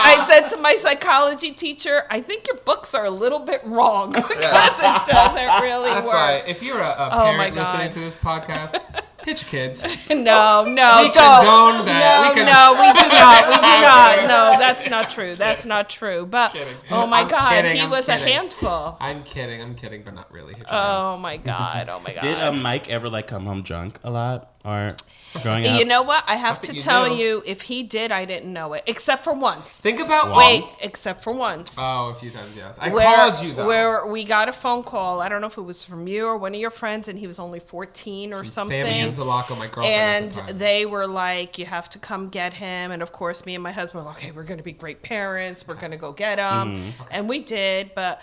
I said to my psychology teacher, I think your books are a little bit wrong because it doesn't really work. That's why, if you're a parent listening to this podcast, hit your kids. No, we don't. Condone that. No, we do not. We do not. No, that's not true. That's not true. But oh my God, he was a handful. I'm kidding, but not really. Oh my God. Did Mike ever come home drunk a lot or growing up? You know what? I have to tell you, if he did, I didn't know it, except for once. Think about except for once. Oh, a few times, yes. I called you though. Where we got a phone call. I don't know if it was from you or one of your friends, and he was only 14 or something. Sammy Anzalaco, my girlfriend. And at the time. They were like, "You have to come get him." And of course, me and my husband were like, "Okay, we're going to be great parents. We're going to go get him," and we did. But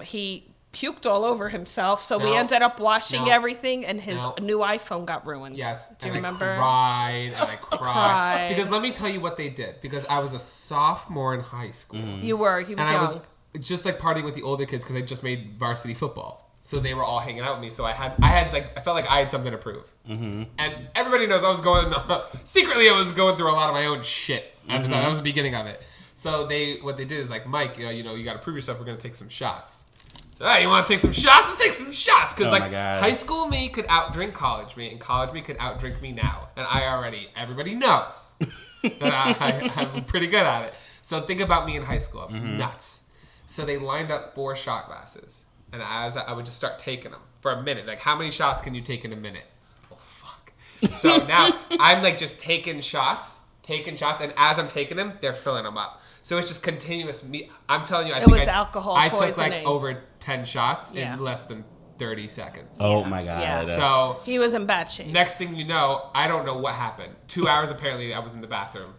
he puked all over himself, so we ended up washing everything, and his new iPhone got ruined. Yes. Do you remember? I cried. Because let me tell you what they did. Because I was a sophomore in high school. You were. He was young. I was just partying with the older kids because I just made varsity football. So they were all hanging out with me. So I felt like I had something to prove. Mm-hmm. And everybody knows I was secretly I was going through a lot of my own shit at the time. That was the beginning of it. So what they did is like, Mike, you got to prove yourself. We're going to take some shots. So, hey, you want to take some shots? Let's take some shots. Because, high school me could outdrink college me, and college me could outdrink me now. And everybody knows that I'm pretty good at it. So, think about me in high school. I was nuts. So, they lined up 4 shot glasses. And I would just start taking them for a minute. Like, how many shots can you take in a minute? Oh, fuck. So, now I'm, just taking shots. And as I'm taking them, they're filling them up. So it's just continuous. I'm telling you, It was alcohol I took like poisoning. over 10 shots Yeah. in less than 30 seconds. Oh my God. Yeah. So He was in bad shape. next thing you know, I don't know what happened. 2 hours apparently I was in the bathroom.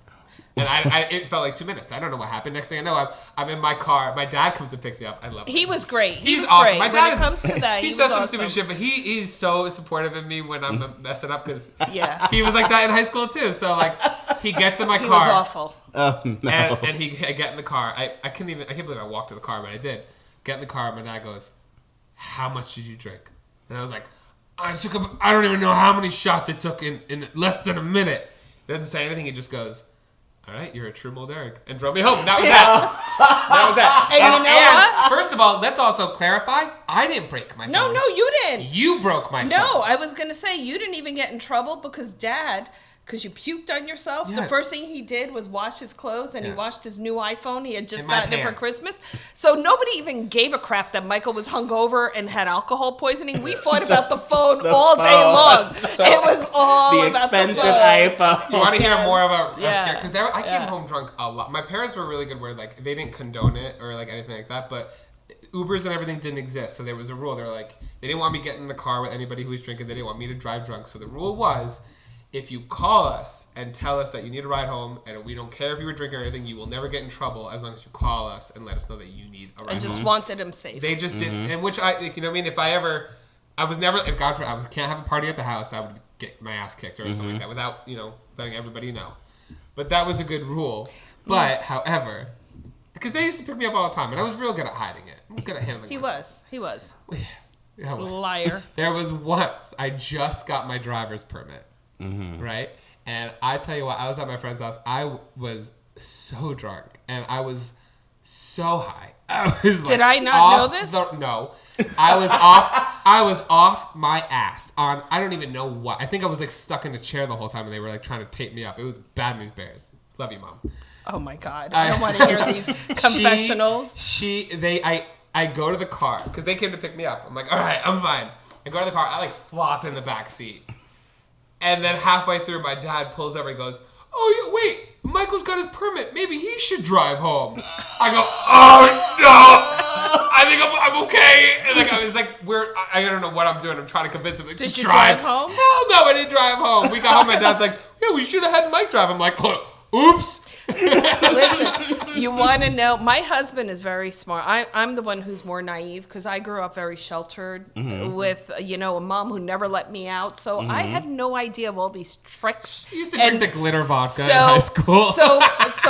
And it felt like 2 minutes. I don't know what happened. Next thing I know, I'm in my car. My dad comes and picks me up. I love him. He was great. He was awesome. great. My dad when it comes to that, he he says was some awesome. stupid shit, but he's so supportive of me when I'm messing up because Yeah. he was like that in high school too. So like he gets in my He car. was awful. Oh no. And I get in the car. I can't believe I walked to the car, but I did. Get in the car. My dad goes, "How much did you drink?" And I was like, I don't even know how many shots I took in less than a minute. He doesn't say anything. He just goes, "All right, you're a true Molderic," and drove me home. That was that. That was that. And you know what? First of all, let's also clarify, I didn't break my phone. No, you didn't. You broke my phone. No, I was going to say you didn't even get in trouble because Dad, because you puked on yourself, the Yes. first thing he did was wash his clothes, and he Yes. washed his new iPhone. He had just In my gotten it for pants. Christmas. So nobody even gave a crap that Michael was hungover and had alcohol poisoning. We fought about the phone all day long. It was all The about the expensive phone. iPhone. You want to hear Yes. more about Yeah. Because I came Yeah. home drunk a lot. My parents were really good where like they didn't condone it or like anything like that, but Ubers and everything didn't exist. So there was a rule. They were like, they didn't want me getting in the car with anybody who was drinking. They didn't want me to drive drunk. So the rule was, if you call us and tell us that you need a ride home, and we don't care if you were drinking or anything, you will never get in trouble as long as you call us and let us know that you need a ride And just home. wanted him safe. They just didn't, and which I, like, you know what I mean? If I was never, if God forbid, can't have a party at the house, I would get my ass kicked or something like that without, letting everybody know. But that was a good rule. But, however, because they used to pick me up all the time, and I was real good at hiding it. I'm good at handling He myself. was. Yeah, I was. Liar. There was once I just got my driver's permit, right? And I tell you what, I was at my friend's house. I was so drunk, and I was so high. I was Did like I not know off this? No, I was off. I was off my ass on. I don't even know what. I think I was like stuck in a chair the whole time, and they were like trying to tape me up. It was Bad News Bears. Love you, Mom. Oh my God. I don't want to hear these confessionals. I go to the car because they came to pick me up. I'm like, all right, I'm fine. I go to the car. I like flop in the back seat. And then halfway through, my dad pulls over and goes, "Oh, yeah, wait, Michael's got his permit. Maybe he should drive home." I go, "Oh, no. I think I'm okay." And like, I was like, I don't know what I'm doing. I'm trying to convince him. Like, Did just you drive home? Hell no, I didn't drive home. We got home. My dad's like, "Yeah, we should have had Mike drive." I'm like, "Oh, oops." Listen, you want to know? My husband is very smart. I'm the one who's more naive because I grew up very sheltered with, a mom who never let me out. So I had no idea of all these tricks. You used to drink the glitter vodka in high school. So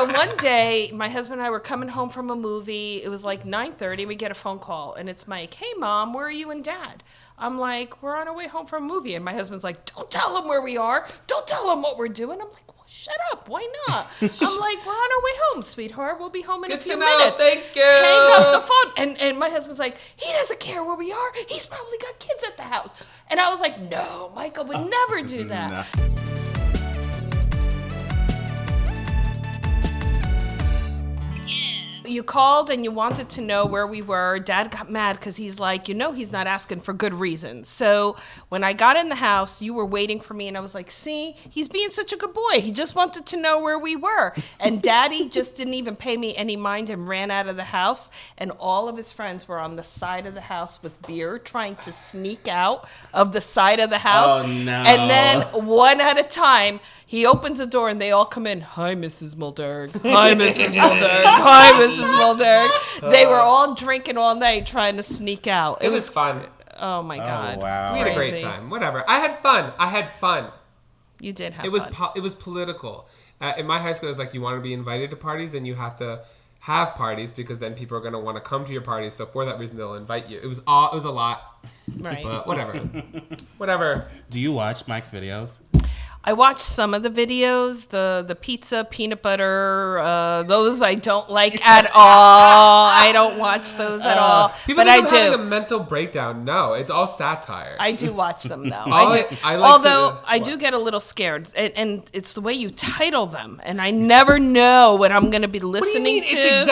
one day, my husband and I were coming home from a movie. It was like 9:30. We get a phone call, and it's Mike. "Hey, Mom, where are you and Dad?" I'm like, "We're on our way home from a movie." And my husband's like, "Don't tell him where we are. Don't tell him what we're doing." I'm like, "Shut up, why not?" I'm like, "We're on our way home, sweetheart. We'll be home in a few minutes." Thank you. Hang up the phone. And my husband's like, "He doesn't care where we are. He's probably got kids at the house." And I was like, "No, Michael would never do that." Nah. You called and you wanted to know where we were. Dad got mad because he's like, he's not asking for good reasons. So when I got in the house, you were waiting for me, and I was like, "See, he's being such a good boy. He just wanted to know where we were." And Daddy just didn't even pay me any mind and ran out of the house. And all of his friends were on the side of the house with beer, trying to sneak out of the side of the house. Oh, no. And then one at a time, he opens the door and they all come in. "Hi, Mrs. Mulderg. Hi, Mrs. Mulderg. Hi, Mrs. Mulderg." They were all drinking all night trying to sneak out. It was fun. Oh my God. wow. We had a great Crazy. time. Whatever. I had fun. You did have It was fun. it was political. In my high school, it was like you want to be invited to parties, and you have to have parties because then people are going to want to come to your parties. So for that reason, they'll invite you. It was a lot, Right. but whatever. Do you watch Mike's videos? I watched some of the videos, the pizza, peanut butter, those I don't like at all. I don't watch those at all. People But I think I'm having a do. mental breakdown. No, it's all satire. I do watch them though. All I do. I like Although to- I do get a little scared, and it's the way you title them, and I never know what I'm going to be What do you listening mean? to. It's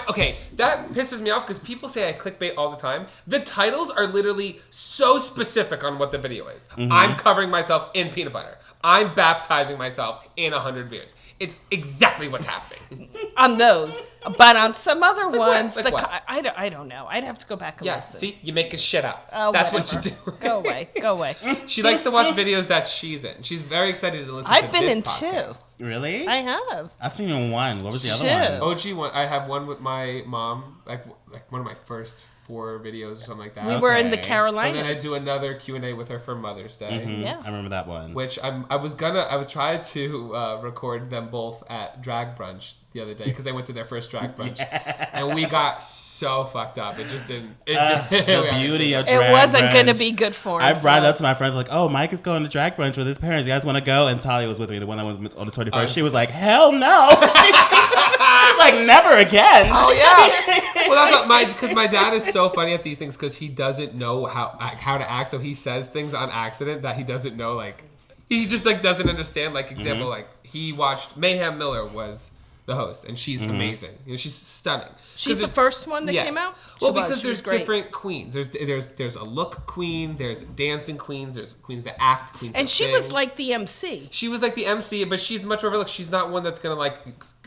okay, that pisses me off because people say I clickbait all the time. The titles are literally so specific on what the video is. I'm covering myself in peanut butter. I'm baptizing myself in 100 beers. It's exactly what's happening. On those. But on some other ones, what? I don't know. I'd have to go back and listen. See? You make his shit up. Oh, That's whatever. what you do. Go away. Go away. She likes to watch videos that she's in. She's very excited to listen to I've been this in podcast. 2. Really? I have. I've seen one. What was the other 2. one? OG one. I have one with my mom, like one of my first 4 videos or something like that. We were in the Okay. Carolinas. And then I do another Q&A with her for Mother's Day. Mhm. Yeah. I remember that one. Which I was trying to record them both at drag brunch the other day because they went to their first drag brunch, and we got so fucked up. It just didn't. The beauty of drag It wasn't going to brunch. be good for him. I brought it up to my friends like, "Oh, Mike is going to drag brunch with his parents. You guys want to go?" And Talia was with me, the one that went on the 21st. She was like, "Hell no!" She was like, "Never again." Oh yeah. Well, that's what because my dad is so funny at these things because he doesn't know how to act, so he says things on accident that he doesn't know. Like he just like doesn't understand. Like example, like he watched Mayhem Miller was the host, and she's amazing. You know, she's stunning. She's the first one that came out? Well, She was. because She there's was great. different queens. There's a look queen. There's dancing queens. There's queens that act. Queens And that she sing. was like the MC. She was like the MC, but she's much more of a look. She's not one that's gonna like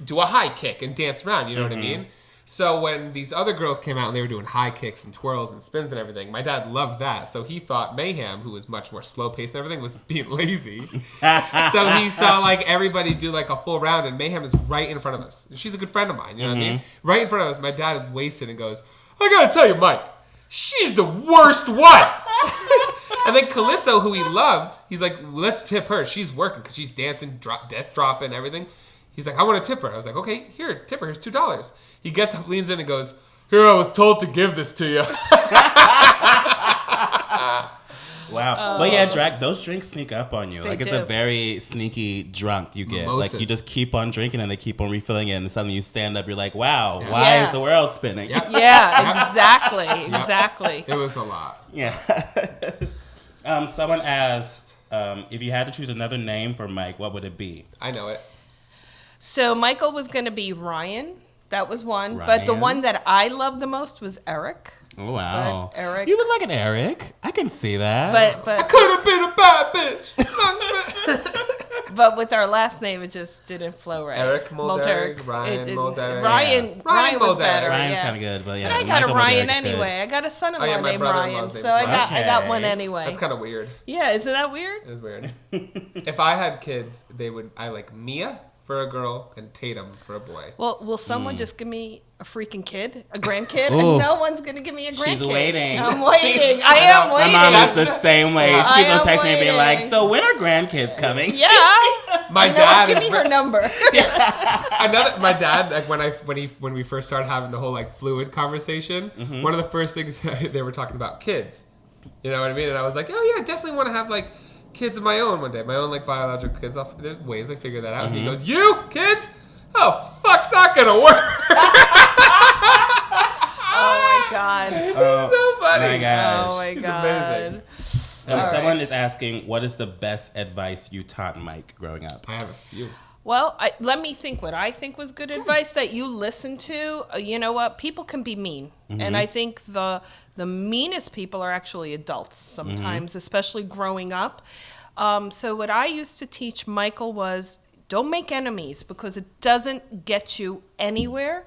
do a high kick and dance around. You know what I mean? So when these other girls came out and they were doing high kicks and twirls and spins and everything, my dad loved that. So he thought Mayhem, who was much more slow paced and everything, was being lazy. So he saw like everybody do like a full round, and Mayhem is right in front of us. She's a good friend of mine. You know what I mean? Right in front of us. My dad is wasted and goes, "I gotta tell you, Mike, she's the worst one." And then Calypso, who he loved, he's like, "Let's tip her. She's working because she's dancing, death dropping, and everything." He's like, "I want to tip her." I was like, "Okay, here, tip her. Here's $2." He gets up, leans in, and goes, "Here, I was told to give this to you." Wow. But yeah, those drinks sneak up on you. They Like it's do. a very sneaky drunk you get. Mimosas. Like you just keep on drinking and they keep on refilling it, and suddenly you stand up, you're like, wow, Yeah. why Yeah. is the world spinning? Yep. Yeah, exactly. Exactly. It was a lot. Yeah. Someone asked, if you had to choose another name for Mike, what would it be? I know it. So Michael was going to be Ryan. That was one. But the Ryan. one that I loved the most was Eric. Oh, wow. But Eric. You look like an Eric. I can see that. But Could have been a bad bitch. but with our last name, it just didn't flow right. Eric Mulderrick, Mulderrick. Ryan It didn't- Mulderrick. Ryan Ryan was Mulderrick. better. Ryan's yeah. kind of good, but yeah. But I got Michael a Ryan Mulderrick's good. anyway. I got a son-in-law Oh, yeah, my named brother-in-law's Ryan, name so is I got one Okay. anyway. That's kind of weird. Yeah, isn't that weird? It was weird. If I had kids, I like Mia for a girl and Tatum for a boy. Well, will someone just give me a freaking kid, a grandkid? Ooh. And no one's gonna give me a grandkid. She's waiting. I'm waiting. I am My waiting. mom is the same way. Yeah. She keeps I on am texting me and being like, waiting. so when are grandkids coming? Yeah. My You know dad what? Give is me her number. my dad, like when we first started having the whole like fluid conversation, one of the first things they were talking about kids. You know what I mean? And I was like, oh yeah, I definitely want to have like kids of my own one day. My own like biological kids. There's ways I figure that out. And he goes, you kids? Oh fuck's not gonna work. Oh my god. Oh, so funny. my gosh. Oh my He's god. amazing. Someone is asking, what is the best advice you taught Mike growing up? I have a few. Well, let me think what I think was good advice that you listen to. You know what? People can be mean. And I think the meanest people are actually adults sometimes, especially growing up. So what I used to teach Michael was don't make enemies because it doesn't get you anywhere.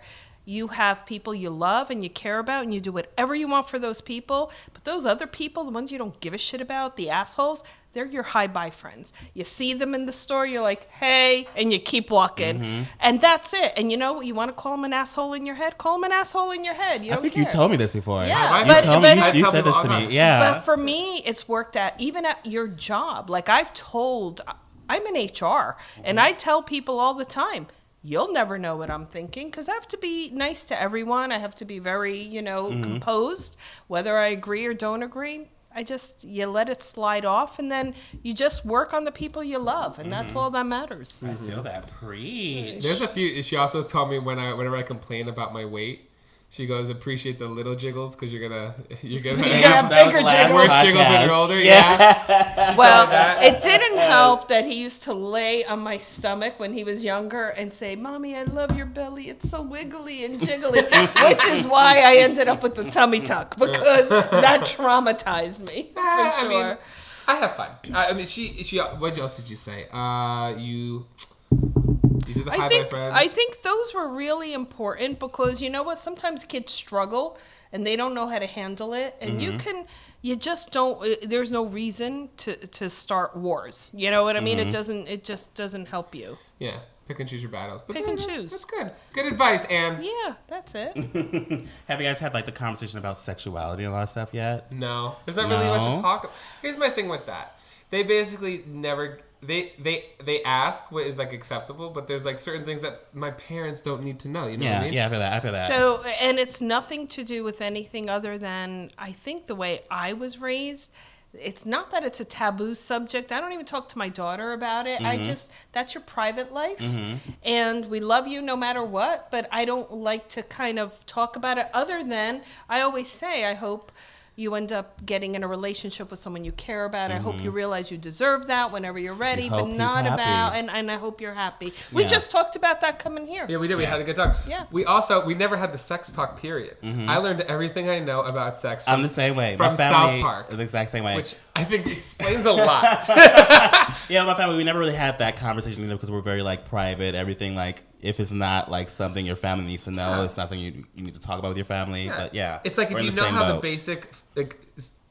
You have people you love and you care about and you do whatever you want for those people. But those other people, the ones you don't give a shit about, the assholes, they're your hi-bye friends. You see them in the store, you're like, hey, and you keep walking. And that's it. And you know what? You want to call them an asshole in your head? Call them an asshole in your head. You I don't think care. you told me this before. Yeah, You but- told but- me, I you tell said people this all to the me. time. Yeah. But for me, it's worked at, even at your job. Like I'm in HR, and I tell people all the time, you'll never know what I'm thinking because I have to be nice to everyone. I have to be very, composed, whether I agree or don't agree. You let it slide off, and then you just work on the people you love, and that's all that matters. I feel that preach. There's a few. She also told me whenever I complain about my weight, she goes, appreciate the little jiggles because you're gonna You're have gonna have bigger jiggles. worse jiggles when you're older. Yeah. Well, that. it didn't help that he used to lay on my stomach when he was younger and say, Mommy, I love your belly. It's so wiggly and jiggly, which is why I ended up with the tummy tuck because that traumatized me for I sure. mean, I have fun. I mean, she. What else did you say? You did the Hi Bye Friends. I think those were really important because you know what? Sometimes kids struggle and they don't know how to handle it, and you just don't. There's no reason to start wars. You know what I mean? It just doesn't help you. Yeah. Pick and choose your battles. But Pick and choose. That's good. Good advice, Anne. Yeah, that's it. Have you guys had like the conversation about sexuality and all that stuff yet? No. There's not really much to talk about. Here's my thing with that. They basically never... They ask what is like acceptable, but there's like certain things that my parents don't need to know. You know what I mean? Yeah, I feel that. So, and it's nothing to do with anything other than, I think the way I was raised... It's not that it's a taboo subject. I don't even talk to my daughter about it. That's your private life. And we love you no matter what, but I don't like to kind of talk about it other than I always say, I hope you end up getting in a relationship with someone you care about. I hope you realize you deserve that whenever you're ready, but not about, and I hope you're happy. We just talked about that coming here. Yeah, we did. We had a good talk. Yeah. We never had the sex talk, period. I learned everything I know about sex I'm the same way. From my family South Park. is the exact same way. Which I think explains a lot. Yeah, my family, we never really had that conversation because we're very like private. Everything like, if it's not like something your family needs to know, it's not something you need to talk about with your family. Yeah. But yeah, it's like if you know how the basic like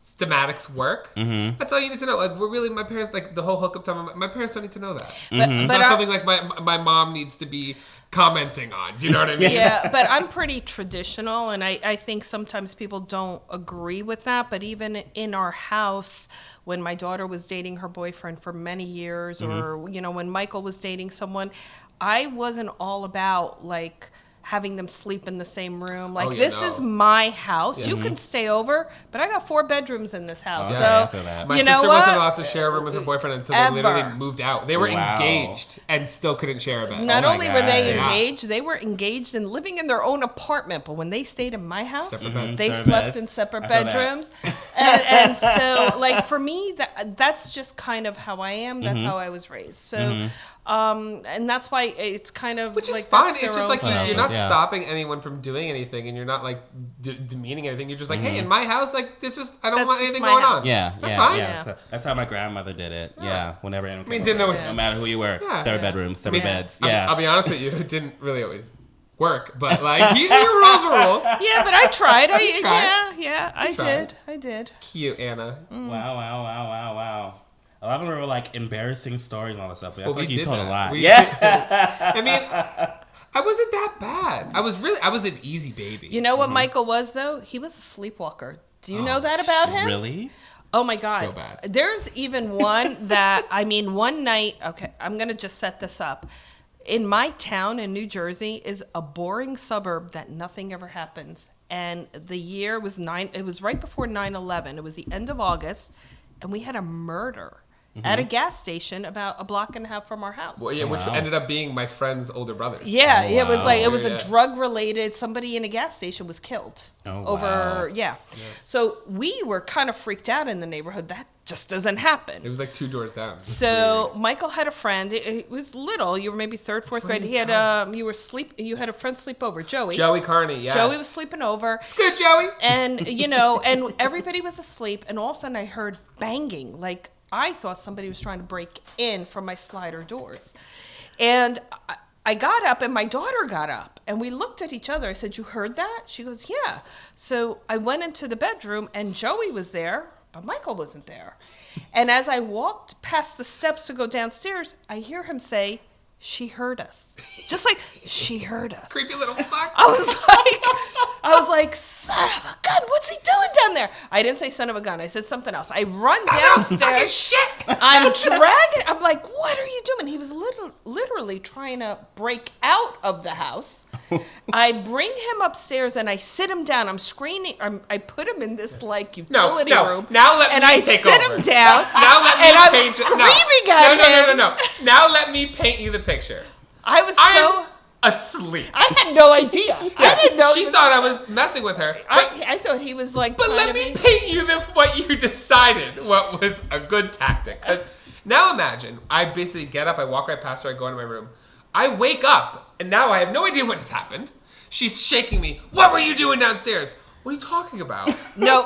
schematics work, that's all you need to know. Like we're really my parents like the whole hookup time. My parents don't need to know that. It's not something like my mom needs to be commenting on. Do you know what I mean? Yeah, but I'm pretty traditional, and I think sometimes people don't agree with that. But even in our house, when my daughter was dating her boyfriend for many years, or you know when Michael was dating someone, I wasn't all about like having them sleep in the same room. Like, this is my house. You can stay over, but I got 4 bedrooms in this house. I feel that. My sister wasn't allowed to share a room with her boyfriend until they literally moved out. They were engaged and still couldn't share a bed. Not only were they engaged, they were engaged and living in their own apartment. But when they stayed in my house, they slept in separate bedrooms. and so, like, for me, that's just kind of how I am. That's how I was raised. So, and that's why it's kind of which is like fine. It's just like you're not stopping anyone from doing anything, and you're not like demeaning anything. You're just like, hey, in my house, like it's just I don't want anything going on. Yeah, that's fine. Yeah. So that's how my grandmother did it. Yeah, whenever anyone came didn't always, no matter who you were, separate bedrooms, separate beds. Yeah, I'll be honest with you, it didn't really always work, but like your rules were rules. Yeah, but I tried. I did. Cute, Anna. Wow. A lot of them were like embarrassing stories and all that stuff. But I feel like you told a lot. I mean, I wasn't that bad. I was an easy baby. You know what Michael was though? He was a sleepwalker. Do you know that about him? Really? Oh my God. There's even one that, I mean, one night, okay, I'm going to just set this up. In my town in New Jersey is a boring suburb that nothing ever happens. And the year was it was right before 9/11. It was the end of August, and we had a murder at a gas station about a block and a half from our house. Well, yeah, which ended up being my friend's older brother. Yeah, it was like, it was a drug related, somebody in a gas station was killed. So we were kind of freaked out in the neighborhood. That just doesn't happen. It was like 2 doors down. So Michael had a friend. It was little. You were maybe 3rd, 4th grade. He had you had a friend sleep over, Joey. Joey Carney, yes. Joey was sleeping over. It's good, Joey. And and everybody was asleep, and all of a sudden I heard banging. Like, I thought somebody was trying to break in from my slider doors. And I got up, and my daughter got up, and we looked at each other. I said, "You heard that?" She goes, "Yeah." So I went into the bedroom, and Joey was there, but Michael wasn't there. And as I walked past the steps to go downstairs, I hear him say, "She heard us." Just like, she heard us. Creepy little fuck. I was like, son of a gun, what's he doing down there? I didn't say son of a gun. I said something else. I run downstairs. Shit. I'm dragging. I'm like, what are you doing? He was literally trying to break out of the house. I bring him upstairs and I sit him down. I'm screaming. I put him in this like utility room. Now let me take over. And I sit him down. Now let me and I'm paint screaming at him. No. Now let me paint you the picture. I was asleep. I had no idea. I didn't know. She thought I was messing with her. I thought he was like. But let me paint you what you decided what was a good tactic. Because now imagine, I basically get up, I walk right past her, I go into my room. I wake up, and now I have no idea what has happened. She's shaking me. What were you doing downstairs? What are you talking about? No,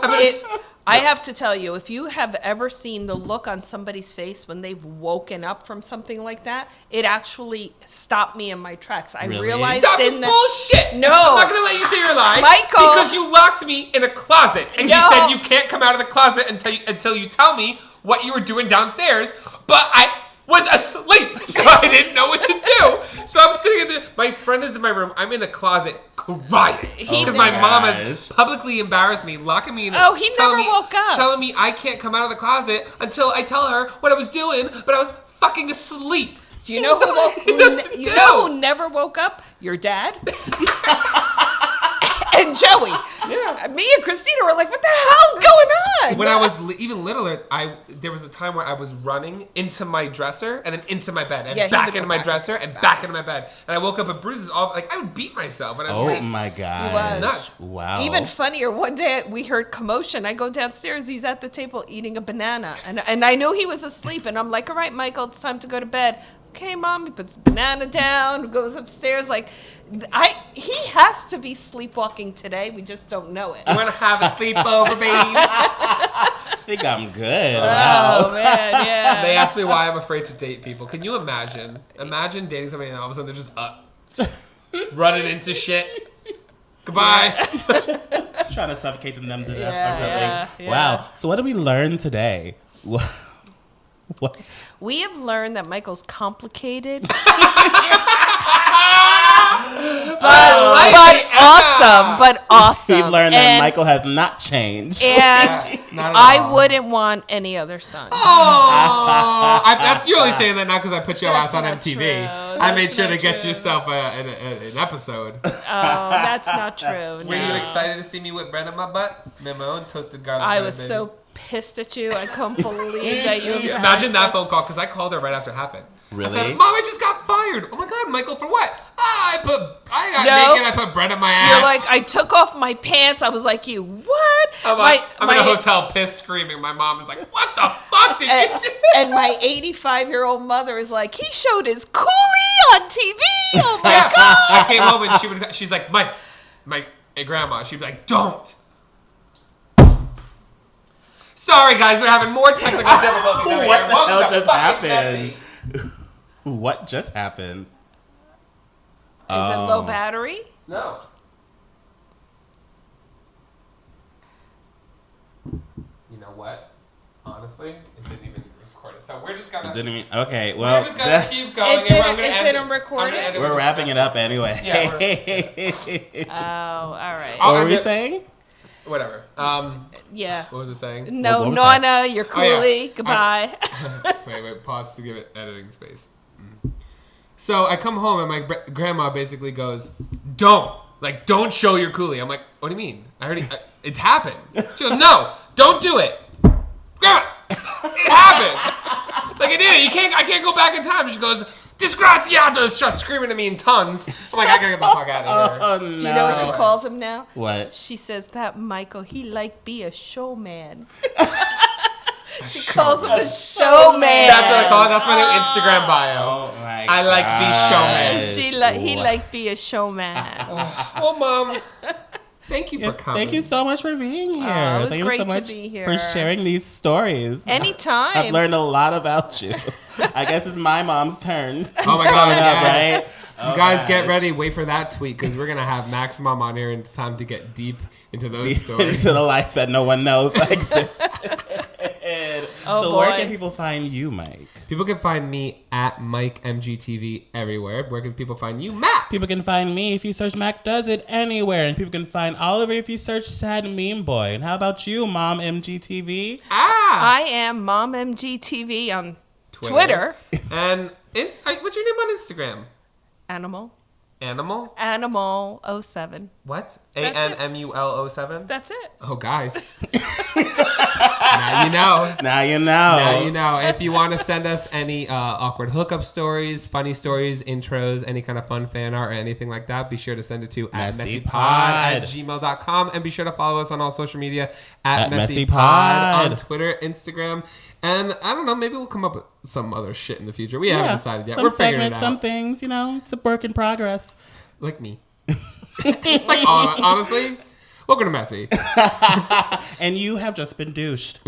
I have to tell you, if you have ever seen the look on somebody's face when they've woken up from something like that, it actually stopped me in my tracks. I realized Stop in the bullshit. No. I'm not going to let you say your lie. Michael. Because you locked me in a closet. And you said you can't come out of the closet until you tell me what you were doing downstairs. But I was asleep, so I didn't know what to do. So I'm sitting in there. My friend is in my room. I'm in a closet crying because my mom has publicly embarrassed me, locking me in. He never woke up, telling me I can't come out of the closet until I tell her what I was doing, but I was fucking asleep. Do you know who never woke up? Your dad. And Joey. Yeah. Me and Christina were like, what the hell's going on? When I was even littler, there was a time where I was running into my dresser and then into my bed and back into my dresser and back into my bed. And I woke up with bruises all, like I would beat myself when I was asleep. Oh my God. He was. Nuts. Wow. Even funnier, one day we heard commotion. I go downstairs, he's at the table eating a banana. And I knew he was asleep. And I'm like, all right, Michael, it's time to go to bed. Okay, Mom. He puts the banana down, goes upstairs. Like, he has to be sleepwalking today. We just don't know it. You want to have a sleepover, baby? I think I'm good. Oh, Wow. man, yeah. They ask me why I'm afraid to date people. Can you imagine? Imagine dating somebody and all of a sudden they're just up, running into shit. Goodbye. Trying to suffocate them to death Yeah, or something. yeah. Wow. So what did we learn today? What? We have learned that Michael's complicated. But awesome. We've learned that Michael has not changed. And I wouldn't want any other son. Oh, you're only saying that now because I put your ass on MTV. I made sure to get yourself an episode. Oh, that's not true. Were you excited to see me whip bread in my butt? Made my own toasted garlic bread, I was so pissed at you. I couldn't believe that you imagine that phone call because I called her right after it happened. Really? I said, Mom, I just got fired. Oh my God, Michael, for what? I got naked. I put bread in my ass. You're like, I took off my pants. I was like, you what? I'm in a hotel, pissed, screaming. My mom is like, what the fuck did you do? And my 85-year-old mother is like, he showed his coolie on TV. Oh my God. I came home and she's like, my grandma. She'd be like, don't. Sorry, guys, we're having more technical difficulties. What the hell just happened? What just happened? Is it low battery? No. You know what? Honestly, it didn't even record it. So we're just gonna. Okay, well. We're just gonna keep going. It didn't record it? We're wrapping it up anyway. Yeah. Oh, all right. What were we saying? Whatever. Yeah. What was it saying? No, Nana, you're coolie. Yeah. Goodbye. Wait. Pause to give it editing space. So I come home and my grandma basically goes, "Don't show your coolie." I'm like, "What do you mean? It's happened." She goes, "No, don't do it, Grandma. It happened. Like it did. I can't go back in time." She goes, "Disgraziato!" Starts screaming at me in tongues. I'm like, I gotta get the fuck out of here. Oh, no. Do you know what she calls him now? What? She says that Michael, he like be a showman. She calls him a showman. That's what I call it. That's my new Instagram bio. Oh my I like be showman. He like be a showman. Well, Mom, thank you for coming. Thank you so much for being here. It was thank great you so much to be here. for sharing these stories. Anytime. I've learned a lot about you. I guess it's my mom's turn. Oh my God, right? You guys get ready. Wait for that tweet because we're gonna have Max Mom on here, and it's time to get deep into those stories. Into the life that no one knows exists. So where can people find you, Mike? People can find me at Mike MGTV everywhere. Where can people find you, Mac? People can find me if you search Mac Does It anywhere. And people can find Oliver if you search Sad Meme Boy. And how about you, Mom MGTV? I am Mom MGTV on Twitter. And what's your name on Instagram? Animal 07. What? ANMUL07? That's it. Oh, guys. Now you know. Now you know. Now you know. If you want to send us any awkward hookup stories, funny stories, intros, any kind of fun fan art or anything like that, be sure to send it to @MessyPod@gmail.com. And be sure to follow us on all social media at MessyPod on Twitter, Instagram. And I don't know, maybe we'll come up with some other shit in the future. We haven't decided yet. We're figuring it out. Some things, it's a work in progress. Like me. Like, honestly. Welcome to Messy. And you have just been douched.